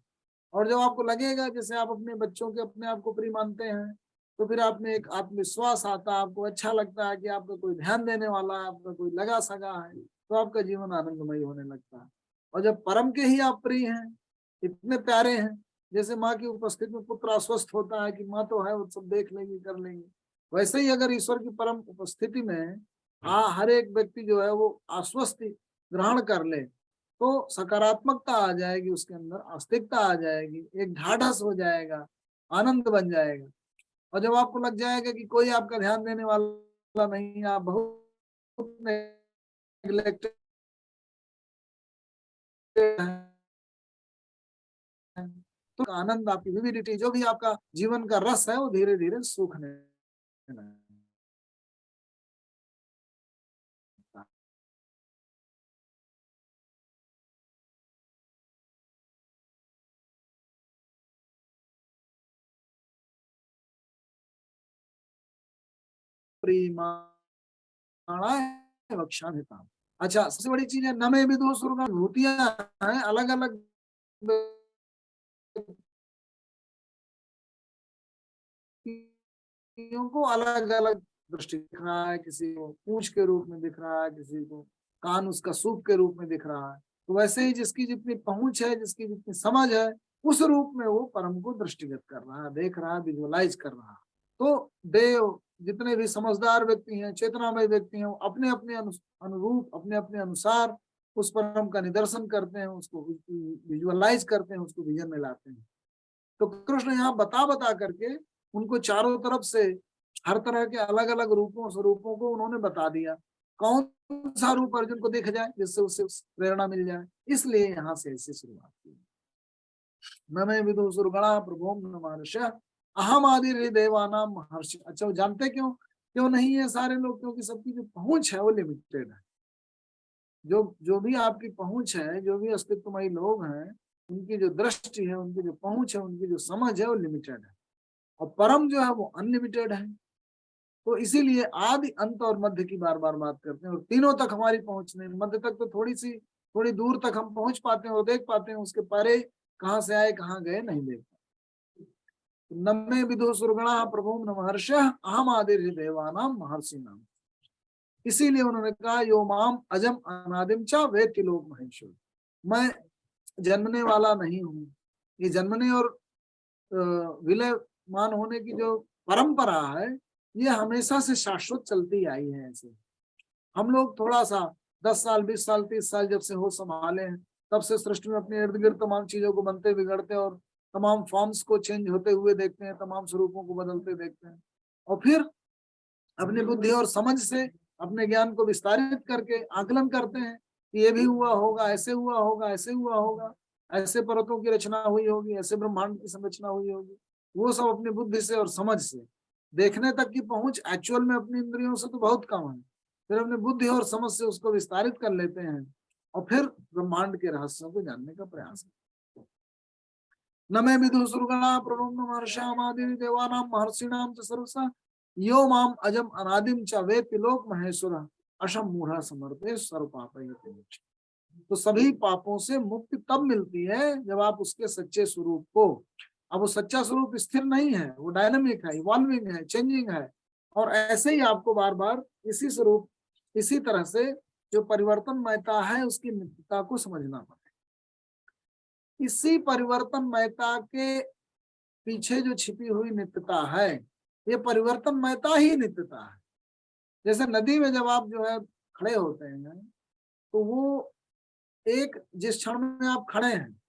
और जब आपको लगेगा जैसे आप अपने बच्चों के अपने आप को प्रिय मानते हैं तो फिर आप में एक आत्मविश्वास आता है, आपको अच्छा लगता है कि आपका कोई ध्यान देने वाला है, आपका कोई लगा सगा है, तो आपका जीवन आनंदमय होने लगता है। और जब परम के ही आप प्रिय हैं, इतने प्यारे हैं, जैसे माँ की उपस्थिति में पुत्र आश्वस्त होता है कि माँ तो है, वो सब देख लेंगे, कर लेंगे, वैसे ही अगर ईश्वर की परम उपस्थिति में हर एक व्यक्ति जो है वो आश्वस्ति ग्रहण कर ले तो सकारात्मकता आ जाएगी, उसके अंदर आस्तिकता आ जाएगी, एक ढाढ़स हो जाएगा, आनंद बन जाएगा। और जब आपको लग जाएगा कि कोई आपका ध्यान देने वाला नहीं, आप बहुत नेग्लेक्टेड हैं, तो आनंद, आपकी विविडिटी, जो भी आपका जीवन का रस है, वो धीरे धीरे सूखने लगेगा। प्रीमाणाय वक्ष्यामि। अच्छा, सबसे बड़ी चीज है न मे विदुः सुरगण, भूतियां हैं अलग अलग व्यक्तियों को अलग अलग दृष्टि दिख रहा है, किसी को पूंछ के रूप में दिख रहा है, किसी को कान उसका सूप के रूप में दिख रहा है। तो वैसे ही जिसकी जितनी पहुंच है, जिसकी जितनी समझ है, उस रूप में वो परम को दृष्टिगत कर रहा है, देख रहा है, विजुअलाइज कर रहा है। तो देव जितने भी समझदार व्यक्ति हैं, चेतनामय व्यक्ति हैं, वो अपने अपने अनुरूप, अपने अपने अनुसार उस परम का निदर्शन करते हैं, उसको विजुअलाइज करते हैं, उसको विजन में लाते हैं। तो कृष्ण यहाँ बता बता करके उनको चारों तरफ से हर तरह के अलग अलग रूपों स्वरूपों को उन्होंने बता दिया, कौन सा रूप अर्जुन को दिख जाए जिससे उसे प्रेरणा मिल जाए। इसलिए यहाँ से ऐसी शुरुआत की, न मे विदुः सुरगणा प्रभुं न महर्षयः अहम आदि देवानां महर्षि। अच्छा, वो जानते क्यों क्यों नहीं है सारे लोग? क्योंकि सबकी जो पहुंच है वो लिमिटेड है। जो जो भी आपकी पहुंच है, जो भी अस्तित्वमयी लोग हैं, उनकी जो दृष्टि है, उनकी जो पहुंच है, उनकी जो समझ है, वो लिमिटेड है। और परम जो है वो अनलिमिटेड है। तो इसीलिए आदि अंत और मध्य की बार बार बात करते हैं, और तीनों तक हमारी पहुंच नहीं। मध्य तक तो थोड़ी दूर तक हम पहुंच पाते हैं और देख पाते हैं, उसके परे कहाँ से आए कहाँ गए नहीं देख पाते। न मे विदुः सुरगणा प्रभुं न महर्षयः अहम आदिर्हि देवानां महर्षिणाम्। इसीलिए उन्होंने कहा यो माम अजम अनादिम च वेत्ति लोक महेश्वर, मैं जन्मने वाला नहीं हूँ। ये जन्मने और विलयमान होने की जो परंपरा है, ये हमेशा से शाश्वत चलती आई है। ऐसे हम लोग थोड़ा सा 10 साल 20 साल 30 साल जब से हो संभाले हैं, तब से सृष्टि में अपने इर्द गिर्द तमाम चीजों को बनते बिगड़ते और तमाम फॉर्म्स को चेंज होते हुए देखते हैं, तमाम स्वरूपों को बदलते देखते हैं, और फिर अपनी बुद्धि और समझ से अपने ज्ञान को विस्तारित करके आकलन करते हैं कि ये भी हुआ होगा, ऐसे हुआ होगा, ऐसे हुआ होगा, ऐसे पर्वतों की रचना हुई होगी, ऐसे ब्रह्मांड की संरचना हुई होगी। वो सब अपनी बुद्धि से और समझ से देखने तक की पहुंच एक्चुअल में अपनी इंद्रियों से तो बहुत कम है। फिर अपनी बुद्धि और समझ से उसको विस्तारित कर लेते हैं और फिर ब्रह्मांड के रहस्यों को जानने का प्रयास करते हैं। न मे विदुः सुरगणा प्रभुं न महर्षयाम् आदि देवानां महर्षिणां च सर्वसा यो माम अजम अनादिम च वेत्ति लोक महेश्वरः अशम मूढ़ा समर्पे सर्व पापैः। तो सभी पापों से मुक्ति तब मिलती है जब आप उसके सच्चे स्वरूप को, अब वो सच्चा स्वरूप स्थिर नहीं है, वो डायनामिक है, इवॉल्विंग है, चेंजिंग है, और ऐसे ही आपको बार बार इसी स्वरूप, इसी तरह से जो परिवर्तनमयता है उसकी नित्यता को समझना पड़ेगा। इसी परिवर्तनमयता के पीछे जो छिपी हुई नित्यता है, ये परिवर्तनमयता ही नित्यता है। जैसे नदी में जब आप जो है खड़े होते हैं, तो वो एक जिस क्षण में आप खड़े हैं,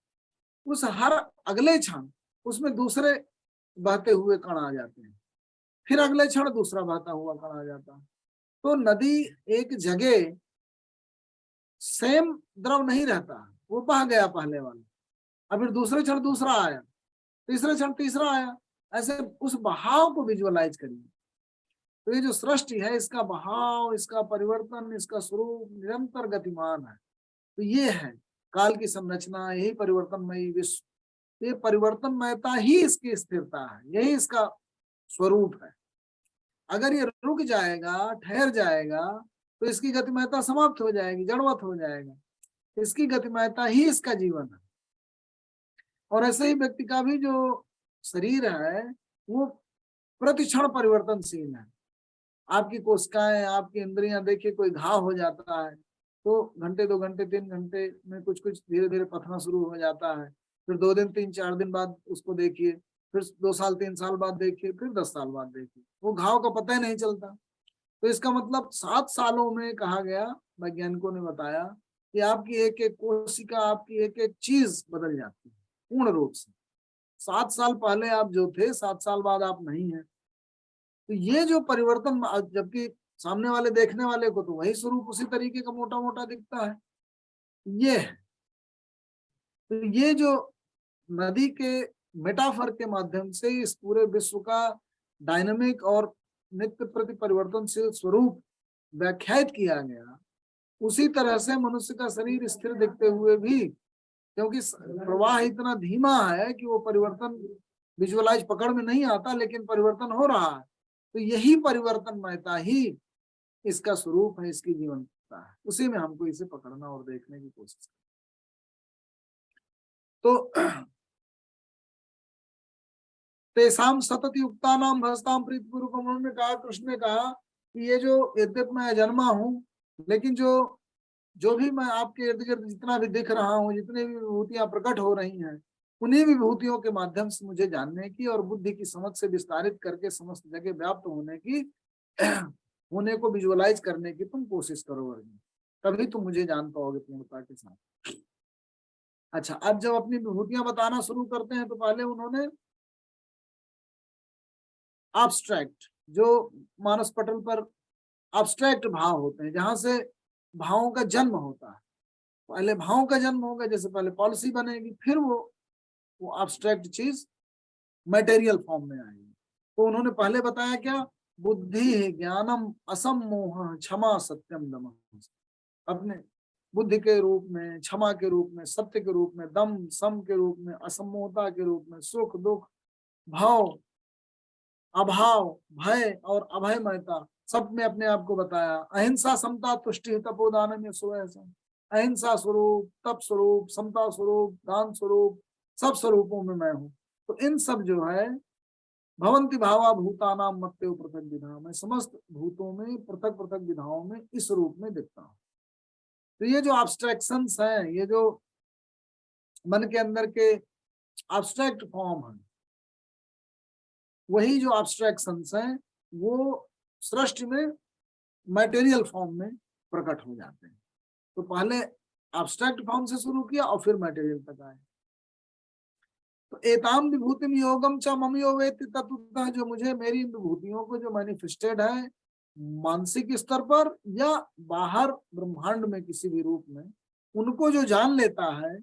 उस हर अगले क्षण उसमें दूसरे बहते हुए कण आ जाते हैं, फिर अगले क्षण दूसरा बहता हुआ कण आ जाता है। तो नदी एक जगह सेम द्रव नहीं रहता, वो बह गया पहले वाला, अब फिर दूसरे क्षण दूसरा आया, तीसरे क्षण तीसरा आया, ऐसे उस बहाव को विजुअलाइज करिए। तो ये जो सृष्टि है, इसका बहाव, इसका परिवर्तन, इसका स्वरूप निरंतर गतिमान है। तो ये है काल की संरचना, यही परिवर्तनमयी विश्व, ये परिवर्तनमयता ही इसकी स्थिरता है, यही इसका स्वरूप है। अगर ये रुक जाएगा, ठहर जाएगा, तो इसकी गतिमयता समाप्त हो जाएगी, जड़वत हो जाएगा। इसकी गतिमयता ही इसका जीवन है। और ऐसे ही व्यक्ति का भी जो शरीर है, वो प्रतिक्षण परिवर्तनशील है। आपकी कोशिकाएं, आपकी इंद्रियां, देखिए कोई घाव हो जाता है तो घंटे 2 घंटे 3 घंटे में कुछ कुछ धीरे धीरे पथना शुरू हो जाता है, फिर 2 दिन 3 4 दिन बाद उसको देखिए, फिर 2 साल 3 साल बाद देखिए, फिर 10 साल बाद देखिए, वो घाव का पता ही नहीं चलता। तो इसका मतलब 7 सालों में कहा गया, वैज्ञानिकों ने बताया कि आपकी एक एक कोशिका, आपकी एक एक चीज बदल जाती है पूर्ण रूप से। 7 साल पहले आप जो थे, 7 साल बाद आप नहीं है। तो ये जो परिवर्तन, जबकि सामने वाले देखने वाले को तो वही स्वरूप उसी तरीके का मोटा मोटा दिखता है, ये है। तो ये जो नदी के मेटाफर के माध्यम से इस पूरे विश्व का डायनामिक और नित्य प्रति परिवर्तनशील स्वरूप व्याख्यात किया गया, उसी तरह से मनुष्य का शरीर स्थिर दिखते हुए भी, क्योंकि प्रवाह इतना धीमा है कि वो परिवर्तन विजुअलाइज पकड़ में नहीं आता, लेकिन परिवर्तन हो रहा है। तो यही परिवर्तनमयता ही इसका स्वरूप है, इसकी जीवंतता है, उसी में हमको इसे पकड़ना और देखने की कोशिश करना। तो तेसाम सतत युक्ता नाम भस्ताम प्रीति पूर्वक, उन्होंने कहा, कृष्ण ने कहा कि ये जो यद्यप मैं अजन्मा हूं, लेकिन जो भी मैं आपके इर्द गिर्द जितना भी दिख रहा हूँ, जितनी भी विभूतियां प्रकट हो रही हैं, उन्हीं विभूतियों के माध्यम से मुझे जानने की और बुद्धि की समझ से विस्तारित करके समस्त जगह व्याप्त होने की होने को विजुअलाइज करने की तुम कोशिश करो अर्जुन, तभी तुम मुझे जान पाओगे पूर्णता के साथ। अच्छा, अब जब अपनी विभूतियां बताना शुरू करते हैं तो पहले उन्होंने एब्स्ट्रैक्ट, जो मानस पटल पर एब्स्ट्रैक्ट भाव होते हैं, जहां से भावों का जन्म होता है, पहले भावों का जन्म होगा, जैसे पहले पॉलिसी बनेगी, फिर वो एब्स्ट्रैक्ट चीज मटेरियल फॉर्म में आएगी। तो उन्होंने पहले बताया क्या, बुद्धि ज्ञानम असमोह क्षमा सत्यम दम, अपने बुद्धि के रूप में, क्षमा के रूप में, सत्य के रूप में, दम सम के रूप में, असमोहता के रूप में, सुख दुख भाव अभाव भय और अभयमयता सब में अपने आप को बताया। अहिंसा समता तुष्टि तपोदान में अहिंसा स्वरूप, तप स्वरूप, समता स्वरूप, दान स्वरूप, सब स्वरूपों में मैं हूँ। तो इन सब जो है भवंति भावा भूतानाम मत्यो पृथक विधा, मैं समस्त भूतों में पृथक पृथक विधाओं में इस रूप में दिखता हूँ। तो ये जो एब्स्ट्रैक्शंस हैं, ये जो मन के अंदर के एब्स्ट्रैक्ट फॉर्म है, वही जो एब्स्ट्रैक्शंस हैं वो सृष्टि में मटेरियल फॉर्म में प्रकट हो जाते हैं। तो पहले एब्स्ट्रैक्ट फॉर्म से शुरू किया और फिर मटेरियल तक आए। तो एताम विभूतिम योगम च मम यो वेत्ति तत्वतः, जो मुझे मेरी विभूतियों को जो मैनिफेस्टेड है मानसिक स्तर पर या बाहर ब्रह्मांड में किसी भी रूप में, उनको जो जान लेता है,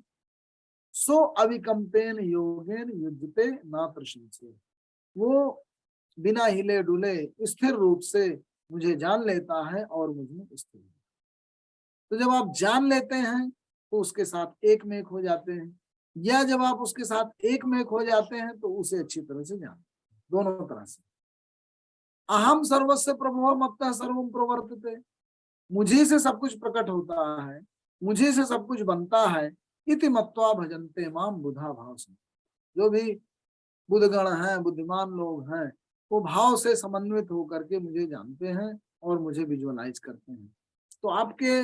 सो अविकंपेन योगेन युज्यते ना प्रशंसे, वो बिना हिले डुले स्थिर रूप से मुझे जान लेता है और मुझमें स्थिर। तो जब आप जान लेते हैं तो उसके साथ एक में एक हो जाते हैं, या जब आप उसके साथ एक में एक हो जाते हैं तो उसे अच्छी तरह से जान, दोनों तरह से। अहम सर्वस्व प्रभुः मत्तः सर्वम प्रवर्तते, मुझे से सब कुछ प्रकट होता है, मुझे से सब कुछ बनता है। इति मत्वा भजन्ते माम बुधा भाव से, जो भी बुद्धगण हैं, बुद्धिमान लोग हैं, वो भाव से समन्वित होकर के मुझे जानते हैं और मुझे विजुअलाइज करते हैं। तो आपके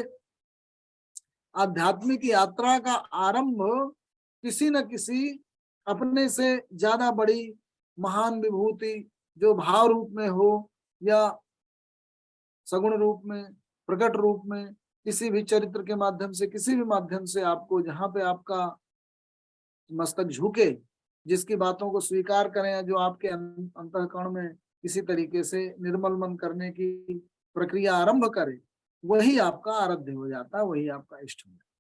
आध्यात्मिक यात्रा का आरंभ किसी न किसी अपने से ज्यादा बड़ी महान विभूति जो भाव रूप में हो या सगुण रूप में, प्रकट रूप में, किसी भी चरित्र के माध्यम से, किसी भी माध्यम से आपको, जहां पे आपका मस्तक झुके, जिसकी बातों को स्वीकार करें, जो आपके अंतःकरण में किसी तरीके से निर्मल मन करने की प्रक्रिया आरंभ करे, वही आपका आराध्य हो जाता है, वही आपका इष्ट हो जाता है।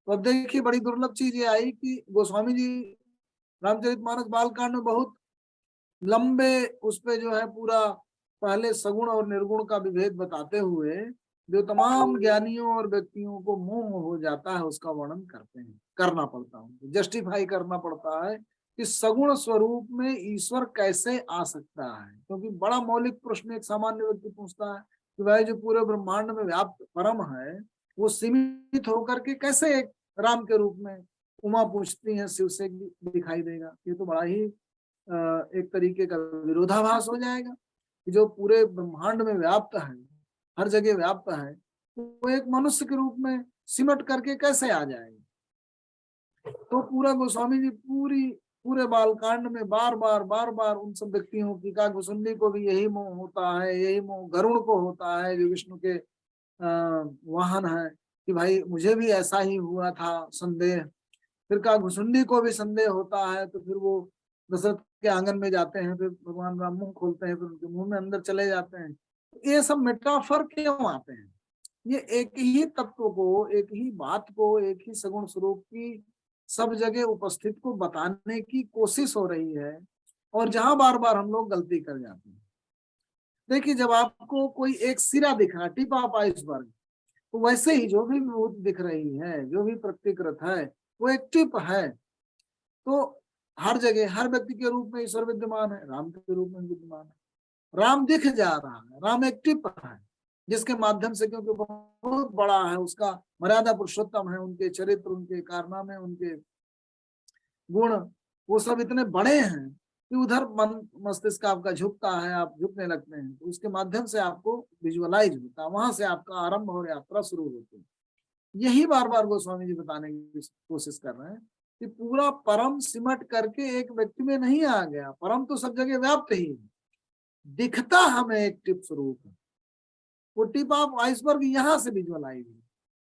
तो अब देखिए, बड़ी दुर्लभ चीज ये आई कि गोस्वामी जी रामचरितमानस बालकांड में बहुत लंबे उस पे जो है पूरा पहले सगुण और निर्गुण का विभेद बताते हुए जो तमाम ज्ञानियों और व्यक्तियों को मोह हो जाता है उसका वर्णन करते हैं, करना पड़ता है, जस्टिफाई करना पड़ता है कि सगुण स्वरूप में ईश्वर कैसे आ सकता है। क्योंकि बड़ा मौलिक प्रश्न एक सामान्य व्यक्ति पूछता है कि भाई जो पूरे ब्रह्मांड में व्याप्त परम है, वो सीमित होकर के कैसे एक राम के रूप में उमा पूछती है शिव से दिखाई देगा। ये तो बड़ा ही एक तरीके का विरोधाभास हो जाएगा कि जो पूरे ब्रह्मांड में व्याप्त है, हर जगह व्याप्त है, वो एक मनुष्य के रूप में सिमट करके कैसे आ जाएगा। तो पूरा गोस्वामी जी पूरे बालकांड में बार बार उन सब व्यक्तियों की, काकभुसुंडी को भी यही मोह होता है, यही मोह गरुड़ को होता है जो विष्णु के वाहन है, कि भाई मुझे भी ऐसा ही हुआ था संदेह। फिर काकभुसुंडी को भी संदेह होता है, तो फिर वो दशरथ के आंगन में जाते हैं, फिर भगवान राम मुंह खोलते हैं, फिर उनके मुंह में अंदर चले जाते हैं। ये सब मेटाफर क्यों आते हैं? ये एक ही तत्व को, एक ही बात को, एक ही सगुण स्वरूप की सब जगह उपस्थित को बताने की कोशिश हो रही है, और जहां बार बार हम लोग गलती कर जाते हैं। देखिए, जब आपको कोई एक सिरा दिख रहा, टिप ऑफ आइसबर्ग, तो वैसे ही जो भी विभूति दिख रही है, जो भी प्रकृतिकृत है, वो एक टिप है। तो हर जगह हर व्यक्ति के रूप में ईश्वर विद्यमान है, राम के रूप में विद्यमान है। राम दिख जा रहा है, राम एक टिप है जिसके माध्यम से, क्योंकि बहुत बड़ा है, उसका मर्यादा पुरुषोत्तम है, उनके चरित्र, उनके कारनामे, उनके गुण, वो सब इतने बड़े हैं कि उधर मन मस्तिष्क आपका झुकता है, आप झुकने लगते हैं, तो उसके माध्यम से आपको विजुअलाइज होता है, वहां से आपका आरंभ और यात्रा शुरू होती है। यही बार बार गोस्वामी जी बताने की कोशिश कर रहे हैं कि पूरा परम सिमट करके एक व्यक्ति में नहीं आ गया, परम तो सब जगह व्याप्त ही है, दिखता हमें एक टिप स्वरूप है। वो टिप ऑफ आइसबर्ग यहाँ से विजुअलाइज है।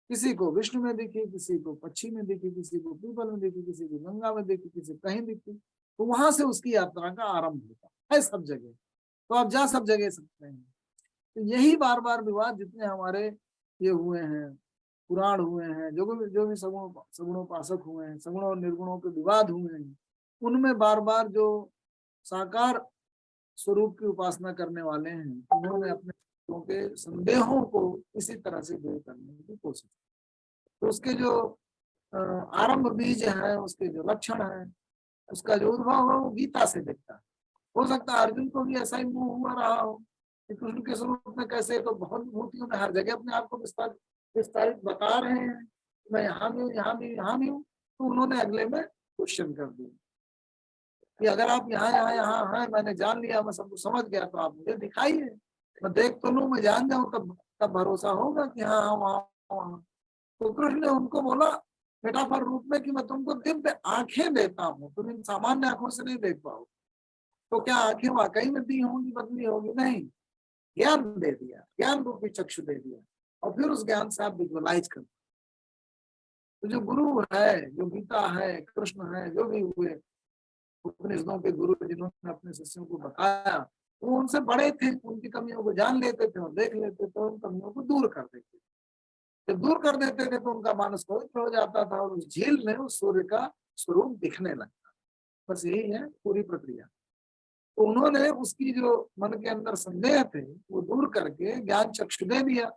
किसी को विष्णु में दिखी, किसी को पक्षी में दिखी, किसी को पीपल में दिखी, किसी को गंगा में दिखी, किसी को कहीं दिखी, तो वहां से उसकी यात्रा का आरंभ होता है सब जगह। तो आप जा सब जगह सकते हैं। तो यही बार बार विवाद जितने हमारे ये हुए हैं, पुराण हुए हैं, जो भी सगुणोपासक हुए हैं, सगुण और निर्गुणों के विवाद हुए हैं, उनमें बार बार जो साकार स्वरूप की उपासना करने वाले हैं, उन्होंने अपने के संदेहों को इसी तरह से दूर करने की कोशिश। तो उसके जो आरंभ बीज है, उसके जो लक्षण है, उसका जो उद्भव है, वो गीता से दिखता है। हो सकता है अर्जुन को भी ऐसा ही मुंह हुआ रहा हो कि कृष्ण के स्वरूप में कैसे, तो बहुत मूर्तियों में हर जगह अपने आप को विस्तारित बता रहे हैं, मैं यहाँ भी हूँ, यहाँ भी, यहाँ भी हूँ। तो उन्होंने अगले में क्वेश्चन कर दिया कि अगर आप यहाँ यहाँ यहाँ हैं, मैंने जान लिया, मैं सब कुछ समझ गया, तो आप मुझे दिखाइए, मैं देख तो लूं, मैं जान जाऊं, तब तब भरोसा होगा कि हाँ हाँ वहाँ वहाँ। तो कृष्ण ने उनको बोला मेटाफर रूप में कि मैं तुमको दिव्य आंखें देता हूँ, तुम इन सामान्य आंखों से नहीं देख पाओ। तो क्या आंखें वाकई में दी होंगी, बदली होगी? नहीं, ज्ञान दे दिया, ज्ञान रूपी चक्षु दे दिया, और फिर उस ज्ञान से आप विजुअलाइज कर। तो जो गुरु है, जो गीता है, कृष्ण है, जो भी हुए उपनिषदों के गुरु जिन्होंने अपने शिष्यों को बताया, वो उनसे बड़े थे, उनकी कमियों को जान लेते थे और देख लेते थे, उन कमियों को दूर कर देते थे। जब दूर कर देते थे तो उनका मानस पवित्र हो जाता था, और उस झील में उस सूर्य का स्वरूप दिखने लगता। बस यही है पूरी प्रक्रिया। तो उन्होंने उसकी जो मन के अंदर संदेह थे वो दूर करके ज्ञान चक्षु दे दिया,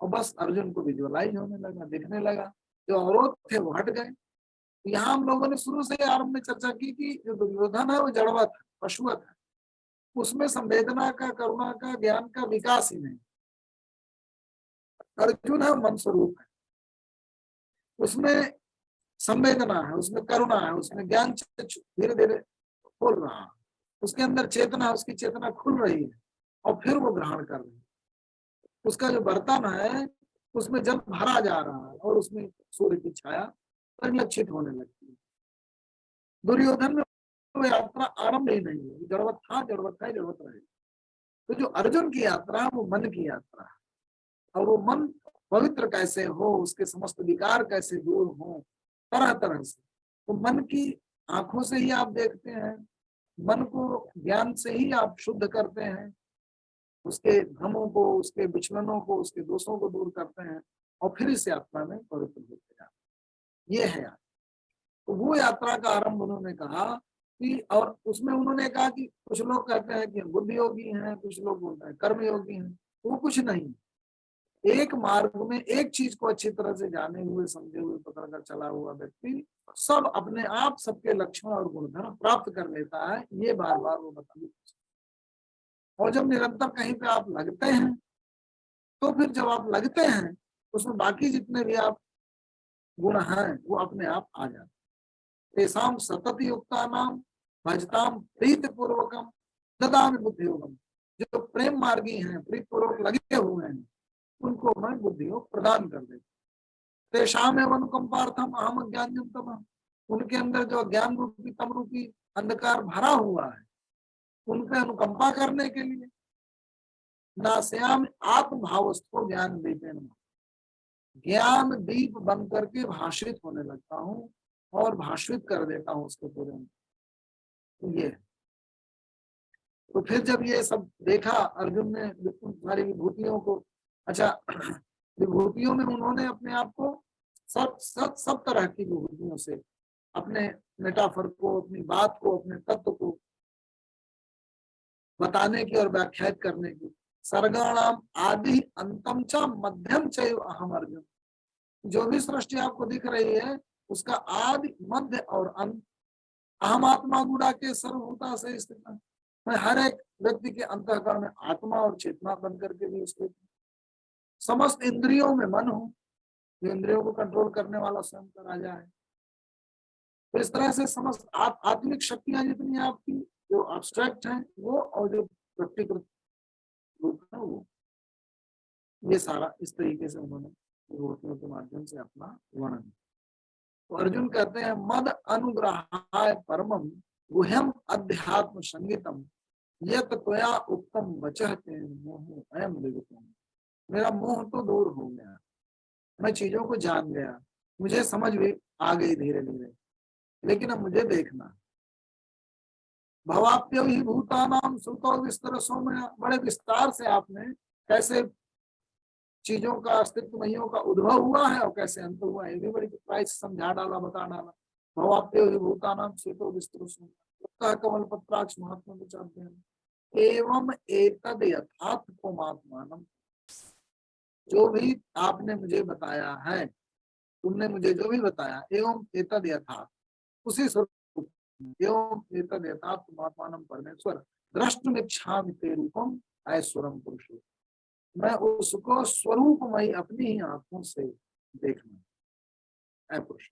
और बस अर्जुन को विजुअलाइज होने लगा, दिखने लगा, जो अवरोध थे वो हट गए। यहाँ हम लोगों ने शुरू से आरंभ में चर्चा की कि जो दुर्योधन है वो जड़वत है, पशुवत है, उसमें संवेदना का, करुणा का, ज्ञान का विकास ही नहीं। अर्जुन है मन स्वरूप है, उसमें संवेदना है, उसमें करुणा है, उसमें ज्ञान धीरे धीरे खोल रहा है, उसके अंदर चेतना, उसकी चेतना खुल रही है, और फिर वो ग्रहण कर रही है। उसका जो बर्तन है उसमें जल भरा जा रहा है, और उसमें सूर्य की छाया परिलक्षित होने लगती है। दुर्योधन में वो यात्रा आरंभ ही नहीं है, जड़वत था, जड़वत है, जड़वत रहे। तो जो अर्जुन की यात्रा है वो मन की यात्रा है, और वो मन पवित्र कैसे हो, उसके समस्त विकार कैसे दूर हो, तरह तरह से। तो मन की आंखों से ही आप देखते हैं, मन को ज्ञान से ही आप शुद्ध करते हैं, उसके भ्रमों को, उसके विचलनों को, उसके दोषों को दूर करते हैं, और फिर इस यात्रा में पवित्र होते जाते हैं। ये है यात्रा। तो वो यात्रा का आरंभ उन्होंने कहा कि, और उसमें उन्होंने कहा कि कुछ लोग कहते हैं कि बुद्धि योगी हैं, कुछ लोग बोलते हैं कर्म योगी हैं। वो कुछ नहीं, एक मार्ग में एक चीज को अच्छी तरह से जाने हुए, समझे हुए, पकड़ कर चला हुआ व्यक्ति सब अपने आप सबके लक्षण और गुणधर्म प्राप्त कर लेता है। ये बार बार वो बताइए। और जब निरंतर कहीं पे आप लगते हैं, तो फिर जब आप लगते हैं, उसमें बाकी जितने भी आप गुण हैं वो अपने आप आ जाते हैं। तेषाम सतत युक्ता नाम भजताम प्रीत पूर्वकम ददामि बुद्धि योगम। जो प्रेम मार्गी हैं, प्रीत पूर्वक लगे हुए हैं, उनको मैं बुद्धि योग प्रदान कर देता। तेषाम एवं कंपार्थम अहम ज्ञानम तम। उनके अंदर जो ज्ञान रूपी तम रूपी अंधकार भरा हुआ है, उनके अनुकंपा करने के लिए नाश्याम आत्मभावस्थो ज्ञान दीपेन। ज्ञान दीप बन करके भाषित होने लगता हूँ, और भाषित कर देता हूँ उसके पूरे में। ये तो फिर जब ये सब देखा अर्जुन ने उन सारी विभूतियों को, अच्छा विभूतियों में उन्होंने अपने आप को सब तरह की विभूतियों से अपने मेटाफर को, अपनी बात को, अपने तत्व को बताने की और व्याख्यात करने की। सर्गाणाम आदि अंतम च मध्यम च अहम अर्जुन, जो भी सृष्टि आपको दिख रही है उसका आदि मध्य और अंत अहम आत्मा गुड़ा के सर्वभूता से स्थित है। मैं हर एक व्यक्ति के अंतःकरण में आत्मा और चेतना बन करके भी स्थित हूँ। समस्त इंद्रियों में मन हूँ, जो इंद्रियों को कंट्रोल करने वाला स्वयं का राजा है। तो इस तरह से समस्त आत्मिक शक्तियां जितनी आपकी जो एब्स्ट्रैक्ट हैं वो, और जो व्यक्तिगत रूप है वो, ये सारा इस तरीके से उन्होंने विभूतियों के माध्यम से अपना वर्णन। तो अर्जुन कहते हैं मद अनुग्रहाय परमम गुह्यम अध्यात्म संगीतम यत त्वया उत्तम वचः तेन मोह अयम विगतम। मेरा मोह तो दूर हो गया, मैं चीजों को जान गया, मुझे समझ भी आ गई धीरे धीरे, लेकिन अब मुझे देखना। भवाप्य ही भूतानाम श्रुतो विस्तरसो में, बड़े विस्तार से आपने कैसे चीजों का अस्तित्व महियों का उद्भव हुआ है और कैसे अंत हुआ है, ये भी बड़ी प्राइस समझा डाला, बता डाला। भवाप्य ही भूतानाम श्रुतो विस्तरसो कमल पत्राक्ष महात्मा विचार एवं एतद यथार्थ को महात्मानम, जो भी आपने मुझे बताया है, तुमने मुझे जो भी बताया, एवं एतद यथार्थ, उसी स्वरूप एवं एतद यथार्थ महात्मानम परमेश्वर द्रष्टुमिच्छामि ते रूपम ऐश्वरम पुरुषो, मैं उसको स्वरूपमय अपनी ही आंखों से देखना है पुरुष।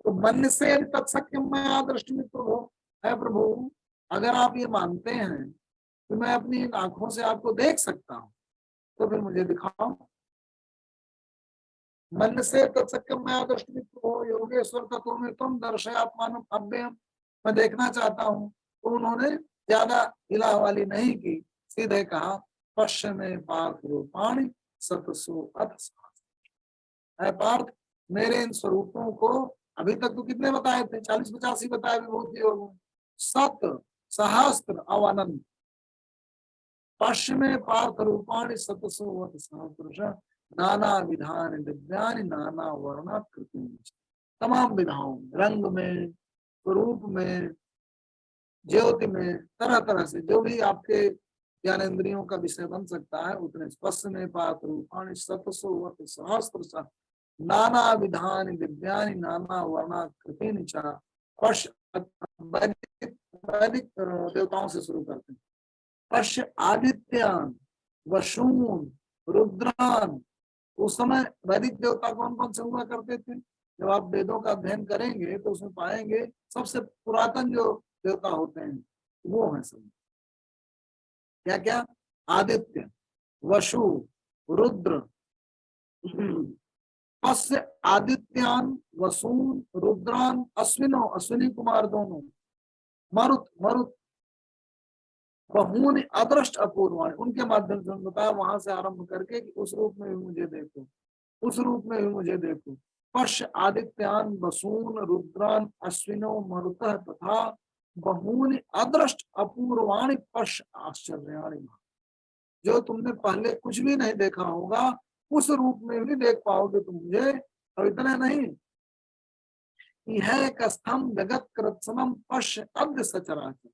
तो मन से तत्सक्यम मैं आदृष्टि प्रभु है, प्रभु अगर आप ये मानते हैं कि मैं अपनी इन आंखों से आपको देख सकता हूं तो फिर मुझे दिखाओ। मन से तत्सक्यम मैं आदृष्टि प्रभु योगेश्वर तत्व में तुम दर्शयात्मान अव्ययम, मैं देखना चाहता हूं। तो उन्होंने ज्यादा हिला वाली नहीं की, सीधे कहा पश्चिमे पार्थ रूपाणी सतसो अथ पार्थ, मेरे इन स्वरूपों को अभी तक तो कितने बताए थे, 40-50 बताए विभूति और सत सहस्त्र अवनंत। पश्चिमे पार्थ रूपाणी सतसो अथ सहस्रश नाना विधान दिव्यानि नाना वर्णाकृति, तमाम विधाओं, रंग में, स्वरूप में, ज्योति में, तरह तरह से जो भी आपके ज्ञानेन्द्रियों का विषय बन सकता है उतने। स्पष्ट में पात रूपाणी सतसो सहस्त्र नाना विधान दिव्यानि नाना वर्णाकृति च। वैदिक देवताओं से शुरू करते हैं। पश्य आदित्यान वसून रुद्रान, उस समय वैदिक देवता कौन कौन से हुआ करते थे? जब आप वेदों का अध्ययन करेंगे तो उसमें पाएंगे सबसे पुरातन जो देवता होते हैं वो है सब क्या क्या, आदित्य, वसु, रुद्र। अस्य आदित्यान वसून रुद्रान अश्विनो, अश्विनी कुमार दोनों, मरुत, मरुत बहूनि अदृष्ट अपूर्वाणी, उनके माध्यम से बताया वहां से आरंभ करके कि उस रूप में भी मुझे देखो, उस रूप में भी मुझे देखो। पश्य आदित्यान वसून रुद्रान अश्विनो मरुत तथा बहूनि अदृष्ट अपूर्वाणी पश्य आश्चर्याणि, जो तुमने पहले कुछ भी नहीं देखा होगा उस रूप में भी देख पाओगे तुम मुझे। और इतना नहीं, यह कस्थम जगत कृत्सनम पश्य अद्य सचराचर,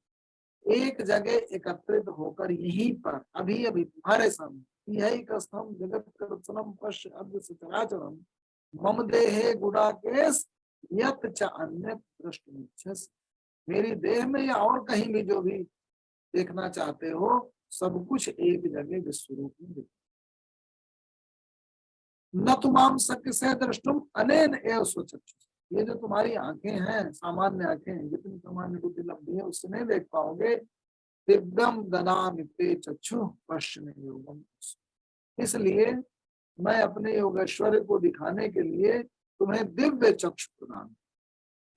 एक जगह एकत्रित होकर यहीं पर अभी अभी तुम्हारे सामने, यही कस्थम जगत कृत्सनम पश्य अद्य सचराचरम मम देहे गुडाकेश यत च अन्य दृष्टि, मेरी देह में या और कहीं भी जो भी देखना चाहते हो सब कुछ एक जगह विश्वरूप में देखो। न तुमाम सत्य से दृष्टुम अनेन एव स्वचक्षु, ये जो तुम्हारी आंखें हैं, सामान्य आंखें, जितनी सामान्य बुद्धि लब्धि है उससे नहीं देख पाओगे। दिव्यम ददामि ते चक्षु पश्चिमे योगम, इसलिए मैं अपने योगेश्वर को दिखाने के लिए तुम्हें दिव्य चक्षु प्रदान,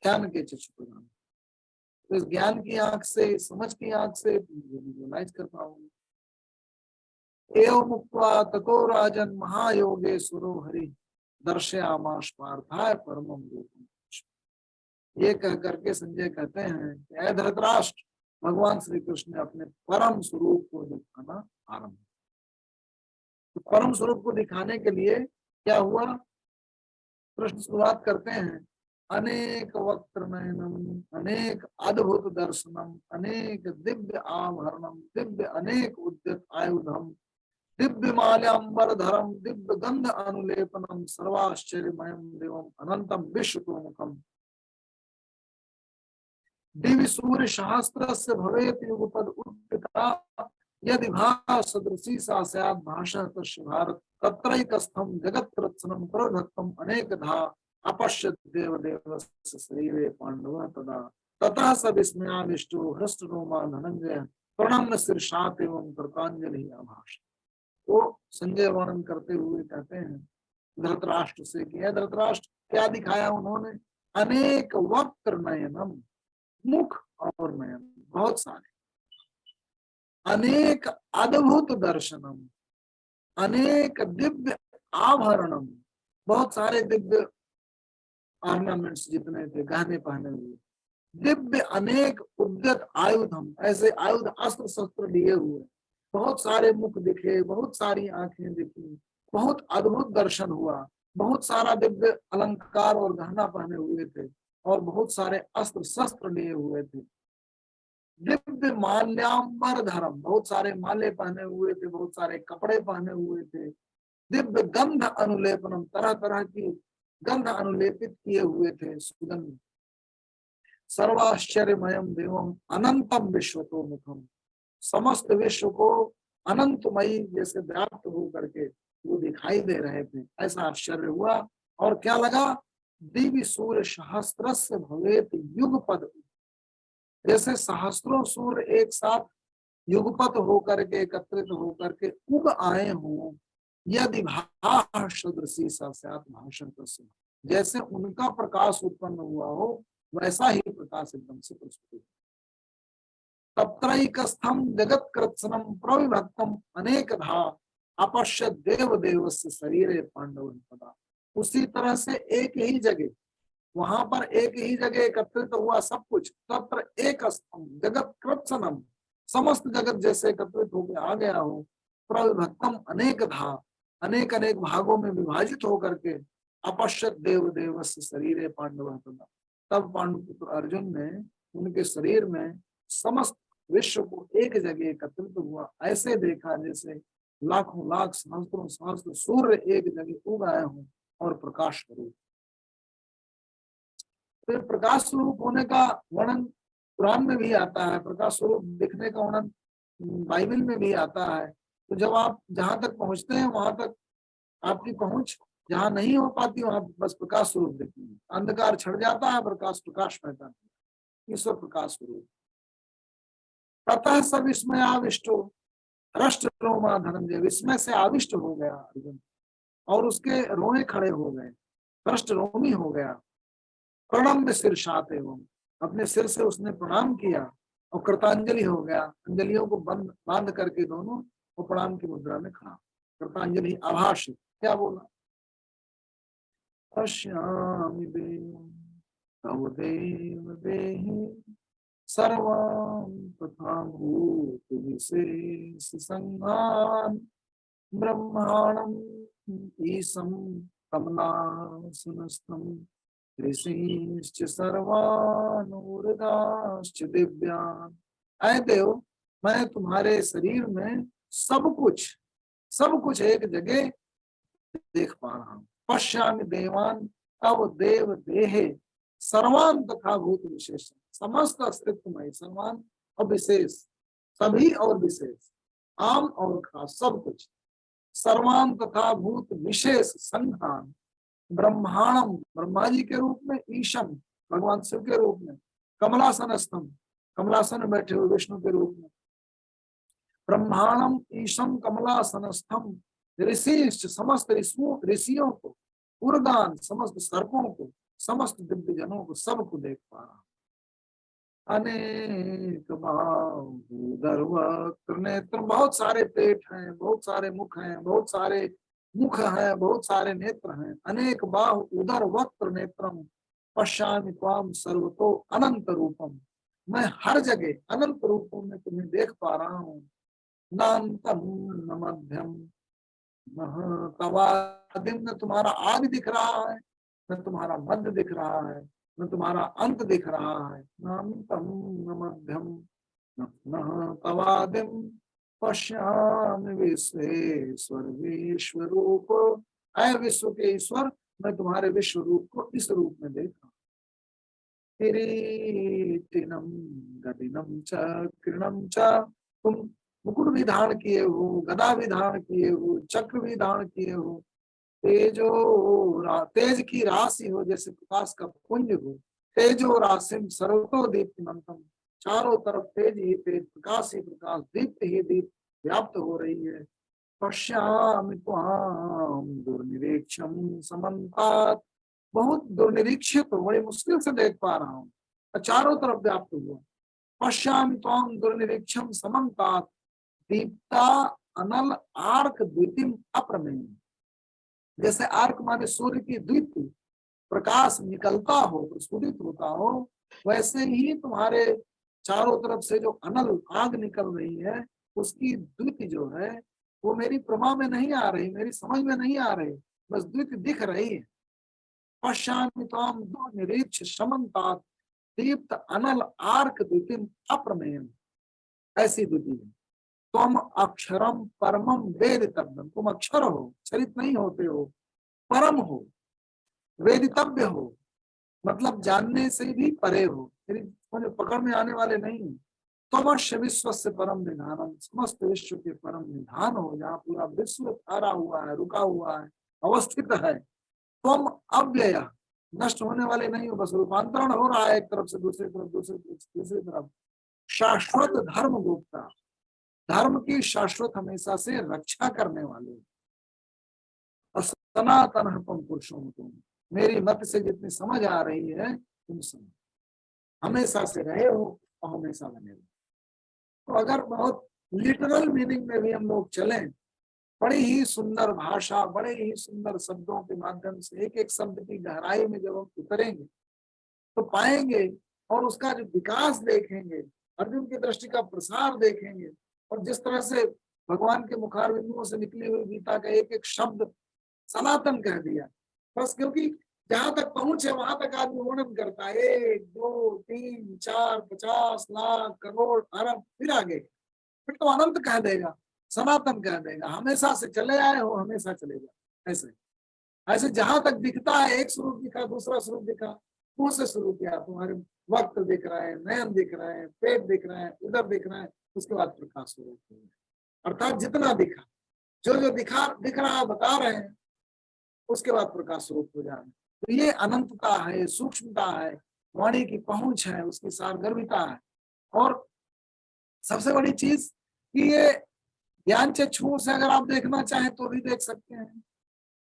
ज्ञान के चक्षु प्रदान, तो इस ज्ञान की आंख से, समझ की आंख से रियलाइज कर पाओगे। एवं मुक्त्वा ततो राजन महायोगेश्वरो हरि दर्शयामास पार्थाय परमं रूपम, ये कह करके संजय कहते हैं कि ऐ धृतराष्ट्र, भगवान श्री कृष्ण ने अपने परम स्वरूप को दिखाना आरंभ। तो परम स्वरूप को दिखाने के लिए क्या हुआ, कृष्ण शुरुआत करते हैं, अनेक वक्त्र नयनम, अनेक अद्भुत दर्शनम, अनेक दिव्य आभरणम, दिव्य अनेक उद्यत आयुधम, दिव्य माल्याम्बरधरम, दिव्य गंध अनुलेपनम, सर्वाश्चर्यमयम देवम अनंतम विश्वतोमुखम, दिव्य सूर्य सहस्त्र से भवेत युगपद उत्थिता, यदि भासदृशी सा स्यात् भाषा तस्य भारत, तत्रैकस्थं जगत्कृत्स्नं प्रभक्तम् अनेकधा अपश्यत् देवदेवस्य शरीरे पाण्डवः तदा, ततः स विस्मयाविष्टो हृष्टरोमा धनंजय प्रणम्य शीर्षात् एवं कृतांजलि अभाषत। वो संजय वर्णन करते हुए कहते हैं धृतराष्ट्र से कि हे धृतराष्ट्र, क्या दिखाया उन्होंने, अनेक वक्त्र नयनम, मुख और नयन बहुत सारे, अनेक अद्भुत दर्शनम, अनेक दिव्य आभरणम, बहुत सारे दिव्य ऑर्नामेंट्स जितने थे गहने पहने हुए, दिव्य अनेक उद्यत आयुधम, ऐसे आयुध अस्त्र शस्त्र लिए हुए, बहुत सारे मुख दिखे, बहुत सारी आंखें दिखी, बहुत अद्भुत दर्शन हुआ, बहुत सारा दिव्य अलंकार और गहना पहने हुए थे और बहुत सारे अस्त्र शस्त्र लिए हुए थे, दिव्य माल्याम्बर धर्म, बहुत सारे माले पहने हुए थे, बहुत सारे कपड़े पहने हुए थे, दिव्य गंध अनुलेपनम, तरह तरह की गंध अनुलेपित किए हुए थे सुगंध, सर्वाश्चर्यमयम देवम अनंतम विश्वतोमुखम, समस्त विश्व को अनंतमयी जैसे व्याप्त हो करके वो दिखाई दे रहे थे, ऐसा आश्चर्य हुआ। और क्या लगा, दिव्य सूर्य सहस्त्र से भवेत युगपद, जैसे सहस्त्रों सूर्य एक साथ युगपत होकर के एकत्रित होकर के उग आए हों, यदि भाषदृशी सा स्यात् भाषण तस्य, जैसे उनका प्रकाश उत्पन्न हुआ हो वैसा ही प्रकाश एकदम से प्रस्तुत। तत्रैकस्थं जगत्कृत्स्नं प्रविभक्तम् अनेकधा अपश्यत् देवदेवस्य शरीरे पांडव पदा, उसी तरह से एक ही जगह, वहां पर एक ही जगह एकत्रित हुआ सब कुछ, तत्र एक स्तंभ जगत कृत्स्नम, समस्त जगत जैसे एकत्रित होकर आ गया हो, प्रविभक्तम अनेक धा, अनेक अनेक भागों में विभाजित होकर के, अपश्यत देव देवस्य शरीरे पांडव तदा, तब पांडुपुत्र अर्जुन ने उनके शरीर में समस्त विश्व को एक जगह एकत्रित हुआ ऐसे देखा जैसे लाखों लाख सहस्त्रों सहस्त्र सूर्य एक जगह उग आए हों और प्रकाश स्वरूप। फिर प्रकाश स्वरूप होने का वर्णन कुरान में भी आता है, प्रकाश स्वरूप दिखने का वर्णन बाइबल में भी आता है। तो जब आप जहां तक पहुंचते हैं वहां तक आपकी पहुंच, जहां नहीं हो पाती वहां बस प्रकाश स्वरूप दिखते हैं, अंधकार छड़ जाता है, प्रकाश प्रकाश रहता है, ईश्वर प्रकाश स्वरूप। ततः सब विस्मय आविष्टो हृष्ट रोमा धनंजय, विस्मय से आविष्ट हो गया अर्जुन और उसके रोए खड़े हो गए, हृष्ट रोमी हो गया, प्रणम्य शीर्षात एवं, अपने सिर से उसने प्रणाम किया और कृतांजलि हो गया, अंजलियों को बंद बांध करके दोनों वो प्रणाम की मुद्रा में खड़ा, कृतांजलि आभाष, क्या बोला, पश्यामि देवं तव देव देहि सर्वं तथा भूत विशेष संघान ब्रह्मांडं ईशं कमलासनस्थं ऋषिश्च सर्वानुर्गाश्च दिव्यान्। ऐ देव, मैं तुम्हारे शरीर में सब कुछ एक जगह देख पा रहा हूँ। पश्यामि देवान तव देव देहे सर्वान तथा भूत विशेष, समस्त अस्तित्वमय, सर्वान और विशेष, सभी और विशेष, आम और खास, सब कुछ, सर्वान तथा भूत विशेष संघान, ब्रह्मांडम, ब्रह्मा जी के रूप में, ईशम, भगवान शिव के रूप में, कमलासनस्थम, कमलासन में बैठे हुए विष्णु के रूप में, ब्रह्मांडम ईशम कमलासनस्थम, ऋषि, समस्त ऋषियों को, उर्गान, समस्त सर्पों को, समस्त दिव्य जनों को, सबको देख पा रहा। अनेक बाहुधर वक्त्र नेत्र, बहुत सारे पेट हैं, बहुत सारे मुख हैं, बहुत सारे मुख हैं, बहुत सारे नेत्र हैं, अनेक बाहु उदर वक्त्र नेत्रम, पश्यामि त्वाम सर्वतो अनंत रूपम, मैं हर जगह अनंत रूपों में तुम्हें देख पा रहा हूँ। नान्तम न मध्यम न तवादिम, न तुम्हारा आदि दिख रहा है, न तुम्हारा मध्य दिख रहा है, न तुम्हारा अंत दिख रहा है। नान्तम न मध्यम न तवादिम पश्यामि विश्वेश्वर विश्वरूप, है विश्व के ईश्वर, मैं तुम्हारे विश्व रूप को इस रूप में देख रहा हूँ। किरीटिनम गदिनम च कृणम च, तुम मुकुट भी धारण किए हो, गदा भी धारण किए हो, चक्र भी धारण किए हो, तेज की राशि हो, जैसे प्रकाश का पुंज हो। तेजो राशिम सर्वतो दीप्तिमंतम, चारों तरफ तेज ही तेज, प्रकाश ही प्रकाश, दीप्त ही दीप्त व्याप्त हो रही है। पश्यामि त्वाम दुर्निरीक्षम समन्तात्, बहुत दुर्निरीक्षित हो, बड़ी मुश्किल से देख पा रहा हूँ, चारों तरफ व्याप्त हुआ। पश्यामि त्वाम दुर्निरीक्षम समन्तात् दीप्ता अनल आर्क द्वितीम अप्रमेय, जैसे आर्क माने सूर्य की द्वितीय प्रकाश निकलता हो, प्रस्फुटित होता हो, वैसे ही तुम्हारे चारों तरफ से जो अनल आग निकल रही है, उसकी द्वितीय जो है वो मेरी प्रमा में नहीं आ रही, मेरी समझ में नहीं आ रही, बस द्वितीय दिख रही है। पश्यामि त्वाम दुर्निरीक्ष समन्तात् दीप्त अनल आर्क द्वितीय अप्रमेयम, ऐसी द्वितीय है। तुम अक्षरम परमम वेदितव्यम, तुम अक्षर हो, चरित नहीं होते हो, परम हो, वेदितव्य हो, मतलब जानने से भी परे हो, फिर पकड़ में आने वाले नहीं हो। तमस्य विश्व से परम निधानम, समस्त विश्व के परम निधान हो, जहाँ पूरा विश्व ठहरा हुआ है, रुका हुआ है, अवस्थित है। तुम अव्यय, नष्ट होने वाले नहीं हो, बस रूपांतरण हो रहा है एक तरफ से दूसरी तरफ, दूसरी तरफ से तीसरी तरफ। शाश्वत धर्म गुप्ता, धर्म की शाश्वत हमेशा से रक्षा करने वाले। सनातन पुरुषों में तुम, मेरी मत से जितनी समझ आ रही है तुम समझ, हमेशा से रहे हो और हमेशा बने हो। तो अगर बहुत लिटरल मीनिंग में भी हम लोग चलें, बड़ी ही सुंदर भाषा, बड़े ही सुंदर शब्दों के माध्यम से एक एक शब्द की गहराई में जब हम उतरेंगे तो पाएंगे, और उसका जो विकास देखेंगे, अर्जुन की दृष्टि का प्रसार देखेंगे, और जिस तरह से भगवान के मुखार बिंदुओं से निकली हुई गीता का एक एक शब्द सनातन कह दिया, बस क्योंकि जहां तक पहुंचे वहां तक आदमी वर्णन करता है, 1 2 3 4 50 लाख करोड़ अरब, फिर आगे फिर तो अनंत कह देगा, सनातन कह देगा, हमेशा से चले आए हो, हमेशा चलेगा। ऐसे ऐसे जहां तक दिखता है, एक स्वरूप दिखा, दूसरा स्वरूप दिखा, मुंह से शुरू किया, तुम्हारे वक्त दिख रहा है, नयन दिख रहा है, पेट दिख रहा है, उधर दिख रहा है, उसके बाद प्रकाश स्वरूप, अर्थात जितना दिखा, जो दिख रहा बता रहे हैं, उसके बाद प्रकाश स्वरूप हो जाए। तो ये अनंतता है, सूक्ष्मता है, वाणी की पहुंच है, उसकी सारगर्भिता है। और सबसे बड़ी चीज कि ये ज्ञान चक्षुओं से अगर आप देखना चाहें तो भी देख सकते हैं।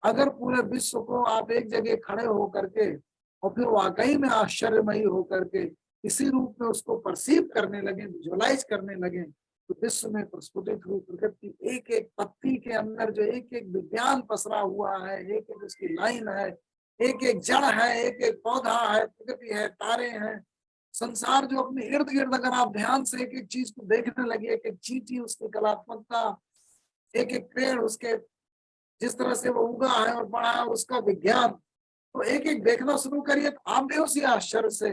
अगर पूरे विश्व को आप एक जगह खड़े हो करके और फिर वाकई में आश्चर्यमयी हो करके इसी रूप में उसको परसीव करने लगे, विजुअलाइज करने लगे, तो विश्व में प्रस्फुटित हुई प्रकृति, एक एक पत्ती के अंदर जो एक एक विज्ञान पसरा हुआ है, एक एक उसकी लाइन है, एक एक जड़ है, एक एक पौधा है, प्रकृति है, तारे हैं, संसार जो अपने इर्द गिर्द, अगर आप ध्यान से एक एक चीज को देखने लगे, एक एक चींटी उसकी कलात्मकता, एक एक पेड़ उसके जिस तरह से वो उगा है और बड़ा है उसका विज्ञान, तो एक एक देखना शुरू करिए तो आप भी उसी आश्चर्य से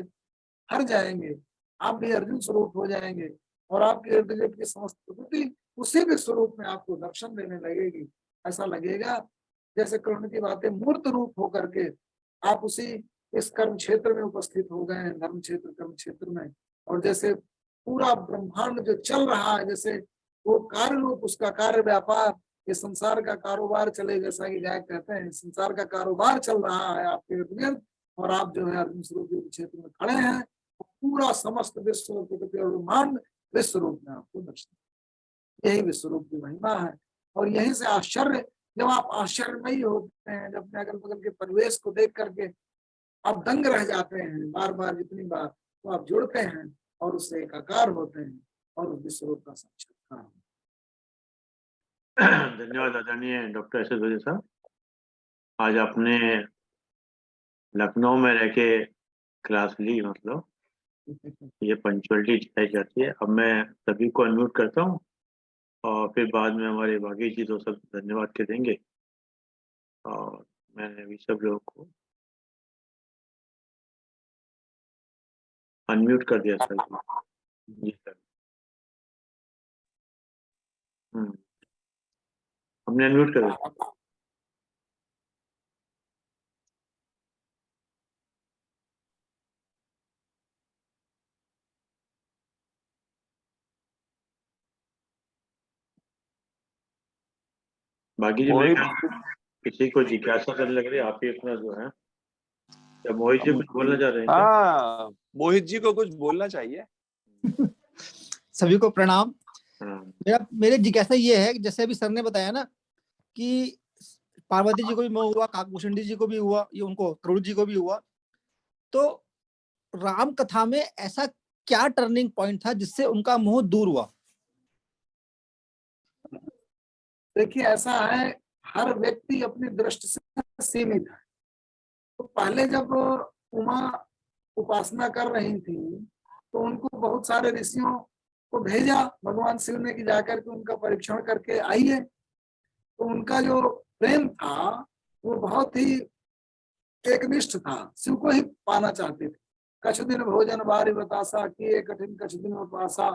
हर जाएंगे, आप भी अर्जुन स्वरूप हो जाएंगे, और आपके इर्द गिर्द की समस्त प्रकृति उसी भी स्वरूप में आपको दर्शन देने लगेगी। ऐसा लगेगा जैसे कृष्ण की बातें मूर्त रूप होकर के आप उसी इस कर्म क्षेत्र में उपस्थित हो गए हैं, धर्म क्षेत्र कर्म क्षेत्र में, और जैसे पूरा ब्रह्मांड जो चल रहा है, जैसे वो कार्य रूप, उसका कार्य व्यापार, ये संसार का कारोबार चले, जैसा कि गायक कहते हैं, संसार का कारोबार चल रहा है आपके इर्द गिर्द, और आप जो है अर्जुन स्वरूप क्षेत्र में खड़े हैं, पूरा समस्त विश्व प्रकृति और ब्रह्मांड विश्व रूप में आपको दर्शन, यही विश्व रूप की महिमा है। और यहीं से आश्चर्य, जब आप आश्चर्यमयी होते हैं, जब अपने अगल बगल के परिवेश को देख करके आप दंग रह जाते हैं, बार बार जितनी बार, तो आप जुड़ते हैं और उससे एकाकार होते हैं और उस विश्व रूप का साक्षात्कार होता है। धन्यवाद आदरणीय डॉक्टर एस एस भोजे साहब। आज आपने लखनऊ में रह के क्लास ली, मतलब ये पंचुअलिटी दिखाई जाती है। अब मैं सभी को अनम्यूट करता हूँ और फिर बाद में हमारे बागी जी तो सब धन्यवाद के देंगे। और मैंने भी सब लोगों को अनम्यूट कर दिया सर जी सर। हमने अनम्यूट कर दिया। बागी जी मेरे मोहित, ख्याल किसी को जिज्ञासा करने लग रही है, आप ही अपना जो है, क्या मोहित जी कुछ बोलना चाह रहे हैं क्या? हाँ, मोहित जी को कुछ बोलना चाहिए। सभी को प्रणाम। हाँ मेरे जिज्ञासा ये है कि जैसे अभी सर ने बताया ना कि पार्वती जी को भी मोह हुआ, काकभूषण जी को भी हुआ, ये उनको क्रोध जी को भी हुआ, तो राम कथा में ऐसा क्या टर्निंग पॉइंट था जिससे उनका मोह दूर हुआ? देखिए ऐसा है, हर व्यक्ति अपनी दृष्टि से सीमित है। तो पहले जब उमा उपासना कर रही थी तो उनको बहुत सारे ऋषियों को भेजा भगवान शिव ने कि जाकर के उनका परीक्षण करके आइए। तो उनका जो प्रेम था वो बहुत ही एकनिष्ठ था, शिव को ही पाना चाहते थे। कछ दिन भोजन बारी बतासा किए कठिन कछ दिन उपासा,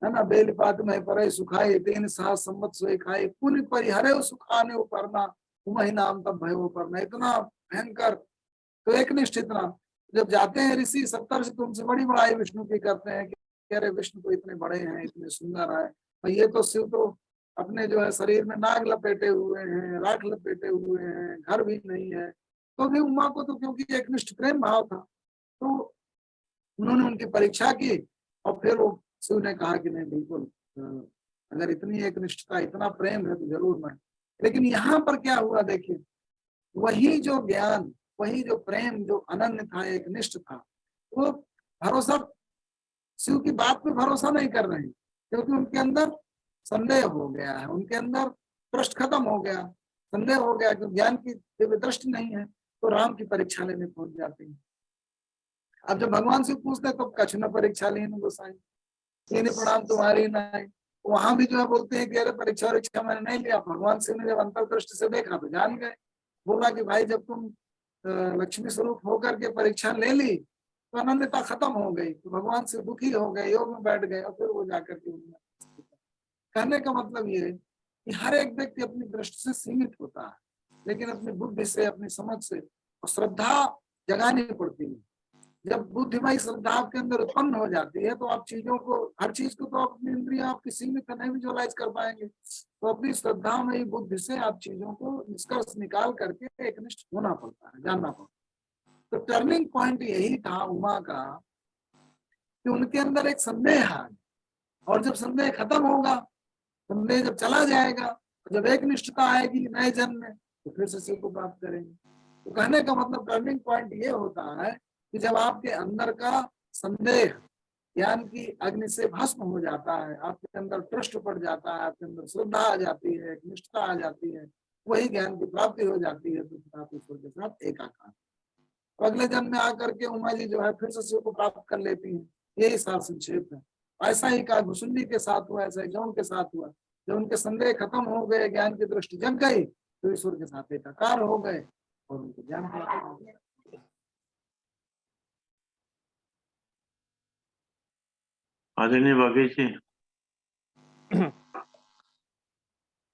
है ना, बेल पात में परे सुखाए तीन साहस सम्मत सोए खाए पुण्य परिहरे सुखाने उपरना उमहि नाम तब भय उपरना। इतना भयंकर, तो एकनिष्ठ इतना। जब जाते हैं ऋषि 70 से तुमसे बड़ी बड़ाई विष्णु की करते हैं कि अरे विष्णु तो इतने बड़े हैं, इतने सुंदर है, और ये तो शिव तो अपने जो है शरीर में नाग लपेटे हुए हैं, राख लपेटे हुए हैं, घर भी नहीं है। तो भी उमा को तो क्योंकि एकनिष्ठ प्रेम भाव था तो उन्होंने उनकी परीक्षा की और फिर वो शिव ने कहा कि नहीं बिल्कुल, अगर इतनी एकनिष्ठता इतना प्रेम है तो जरूर मैं। लेकिन यहाँ पर क्या हुआ देखिए, वही जो ज्ञान, वही जो प्रेम जो अनन्य था, एकनिष्ठ था, वो भरोसा शिव की बात पे भरोसा नहीं कर रहे हैं क्योंकि उनके अंदर संदेह हो गया है, उनके अंदर प्रश्न खत्म हो गया, संदेह हो गया कि ज्ञान की दिव्य दृष्टि नहीं है। तो राम की परीक्षा लेने पहुंच जाते हैं। अब जब भगवान से पूछते तो कछ न परीक्षा लेने गोसाई, लेने प्रणाम तुम्हारी नहीं। वहां भी जो है बोलते हैं कि अरे परीक्षा वरीक्षा मैंने नहीं लिया। भगवान शिव ने जब अंतर्दृष्टि से देखा तो जान गए, बोला कि भाई जब तुम लक्ष्मी स्वरूप होकर के परीक्षा ले ली तो अनन्यता खत्म हो गई, तो भगवान से दुखी हो गए, योग में बैठ गए और फिर वो जाकर के कहने का मतलब ये है कि हर एक व्यक्ति अपनी दृष्टि से सीमित होता है, लेकिन अपनी बुद्धि से, अपनी समझ से और श्रद्धा जगानी पड़ती है। जब बुद्धिमय श्रद्धा आपके अंदर उत्पन्न हो जाती है तो आप चीजों को, हर चीज को तो अपनी इंद्रियां आपकी सीमित नहीं विजुअलाइज कर पाएंगे। तो अपनी श्रद्धा में बुद्धि से आप चीजों को निष्कर्ष निकाल करके एकनिष्ठ होना पड़ता है, जानना पड़ता है। तो टर्निंग पॉइंट यही था उमा का कि उनके अंदर एक संदेह है, और जब संदेह खत्म होगा, संदेह जब चला जाएगा, जब एक निष्ठता आएगी नए जन्म में तो फिर से शिव को प्राप्त करेंगे। तो कहने का मतलब टर्निंग पॉइंट ये होता है कि जब आपके अंदर का संदेह ज्ञान की अग्नि से भस्म हो जाता है, आपके अंदर ट्रस्ट पड़ जाता है, आपके अंदर श्रद्धा आ जाती है, एक निष्ठा आ जाती है, वही ज्ञान की प्राप्ति हो जाती है, तो आप ईश्वर के साथ एकाकार। अगले जन्म में आकर के उमा जी जो है फिर से शिव को प्राप्त कर लेती है। यही सार संक्षेप है। ऐसा ही काकभूषण जी के साथ हुआ, ऐसा ही गौण के साथ हुआ। जब उनके संदेह खत्म हो गए, ज्ञान की दृष्टि जग गई, तो ईश्वर के साथ एकाकार हो गए और उनको ज्ञान प्राप्त हो गया। आदरणीय बागी जी,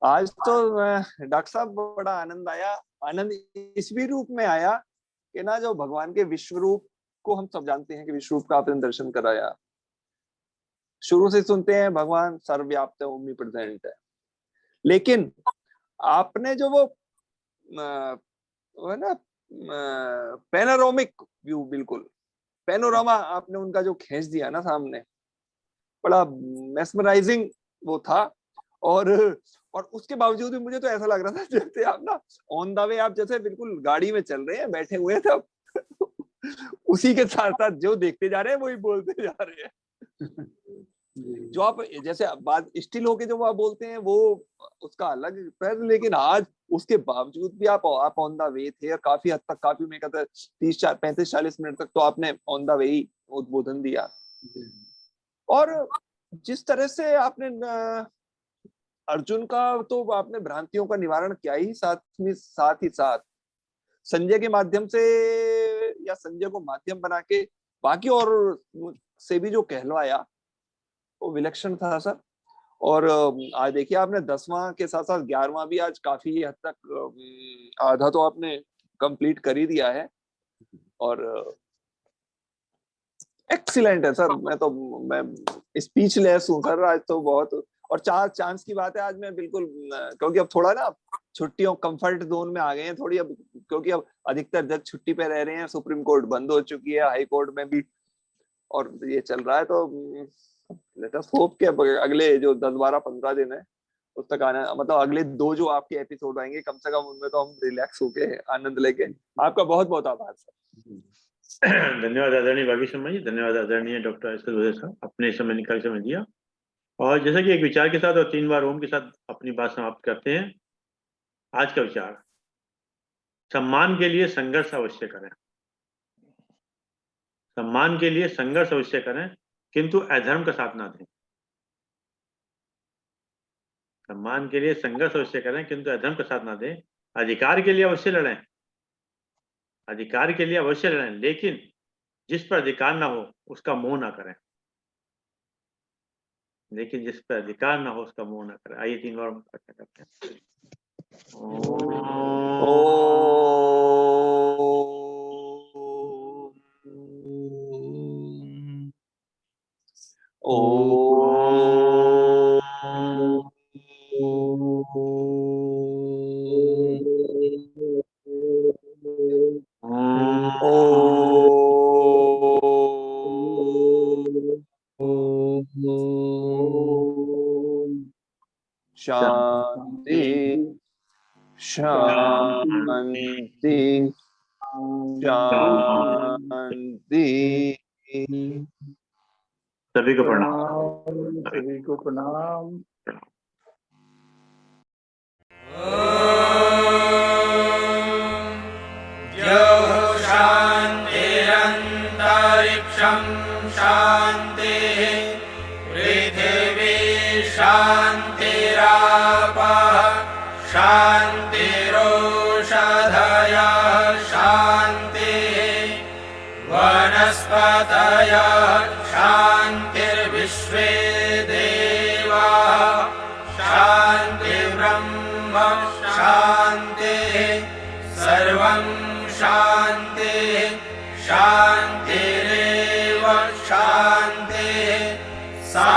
आज तो डॉक्टर साहब बड़ा आनंद आया। आनंद इस भी रूप में आया कि ना, जो भगवान के विश्व रूप को हम सब जानते हैं कि विश्व रूप का आपने दर्शन कराया। शुरू से सुनते हैं भगवान सर्वव्याप्त है, ओमनी प्रेजेंट है, लेकिन आपने जो वो है ना पैनोरामिक व्यू, बिल्कुल पैनोरामा आपने उनका जो खींच दिया ना सामने, बड़ा मेस्मराइजिंग वो था। और उसके बावजूद भी मुझे तो ऐसा लग रहा था जैसे आप ना ऑन द वे, आप जैसे बिल्कुल गाड़ी में चल रहे हैं, बैठे हुए थे उसी के साथ साथ जो देखते जा रहे हैं वही बोलते जा रहे हैं। जो आप जैसे बात स्टिल होके जो आप बोलते हैं वो उसका अलग पर, लेकिन आज उसके बावजूद भी आप ऑन द वे थे और काफी हद तक, काफी मैं कहता 35-40 मिनट तक तो आपने ऑन द वे ही उद्बोधन दिया। और जिस तरह से आपने अर्जुन का तो आपने भ्रांतियों का निवारण किया ही, साथ ही साथ संजय के माध्यम से या संजय को माध्यम बना के बाकी और से भी जो कहलवाया वो विलक्षण था सर। और आज देखिए आपने 10वां के साथ साथ 11वां भी आज काफी हद तक आधा तो आपने कंप्लीट कर ही दिया है और एक्सीलेंट है सर। मैं स्पीचलेस हूँ सर आज तो बहुत। और चांस की बात है आज मैं बिल्कुल, क्योंकि अब थोड़ा ना छुट्टियों कंफर्ट जोन में आ गए हैं थोड़ी अब, क्योंकि अब अधिकतर जज छुट्टी पे रह रहे हैं, सुप्रीम कोर्ट बंद हो चुकी है, हाई कोर्ट में भी और ये चल रहा है, तो लेट अस होप के अगले जो 10-12-15 दिन है उस तक आना, मतलब अगले 2 जो आपके एपिसोड आएंगे कम से कम उनमें तो हम रिलैक्स होके आनंद लेके। आपका बहुत बहुत आभार सर। धन्यवाद आदरणीय भाभी शर्मा जी, धन्यवाद आदरणीय डॉक्टर एस एस भोसले साहब, अपने समय निकाल समय दिया। और जैसा कि एक विचार के साथ और 3 बार ओम के साथ अपनी बात समाप्त करते हैं। आज का विचार, सम्मान के लिए संघर्ष अवश्य करें। सम्मान के लिए संघर्ष अवश्य करें, किंतु अधर्म का साथ ना दें। सम्मान के लिए संघर्ष अवश्य करें, किंतु अधर्म का साथ ना दें। अधिकार के लिए अवश्य लड़ें, अधिकार के लिए अवश्य लड़ें, लेकिन जिस पर अधिकार ना हो उसका मोह ना करें। लेकिन जिस पर अधिकार ना हो उसका मोह ना करें। आइए 3 बार प्रार्थना करते हैं। शांति शांति शांति। सभी को प्रणाम। सभी को प्रणाम। शान्तिरन्तरिक्षं शान्तिः पृथिवी शान्तिरापः शान्तिरोषधयः शान्तिः वनस्पतयः शान्तिर्विश्वे देवाः शान्तिर्ब्रह्म शान्तिः सर्वं शान्तिः शान्तिरेव शान्तिः सा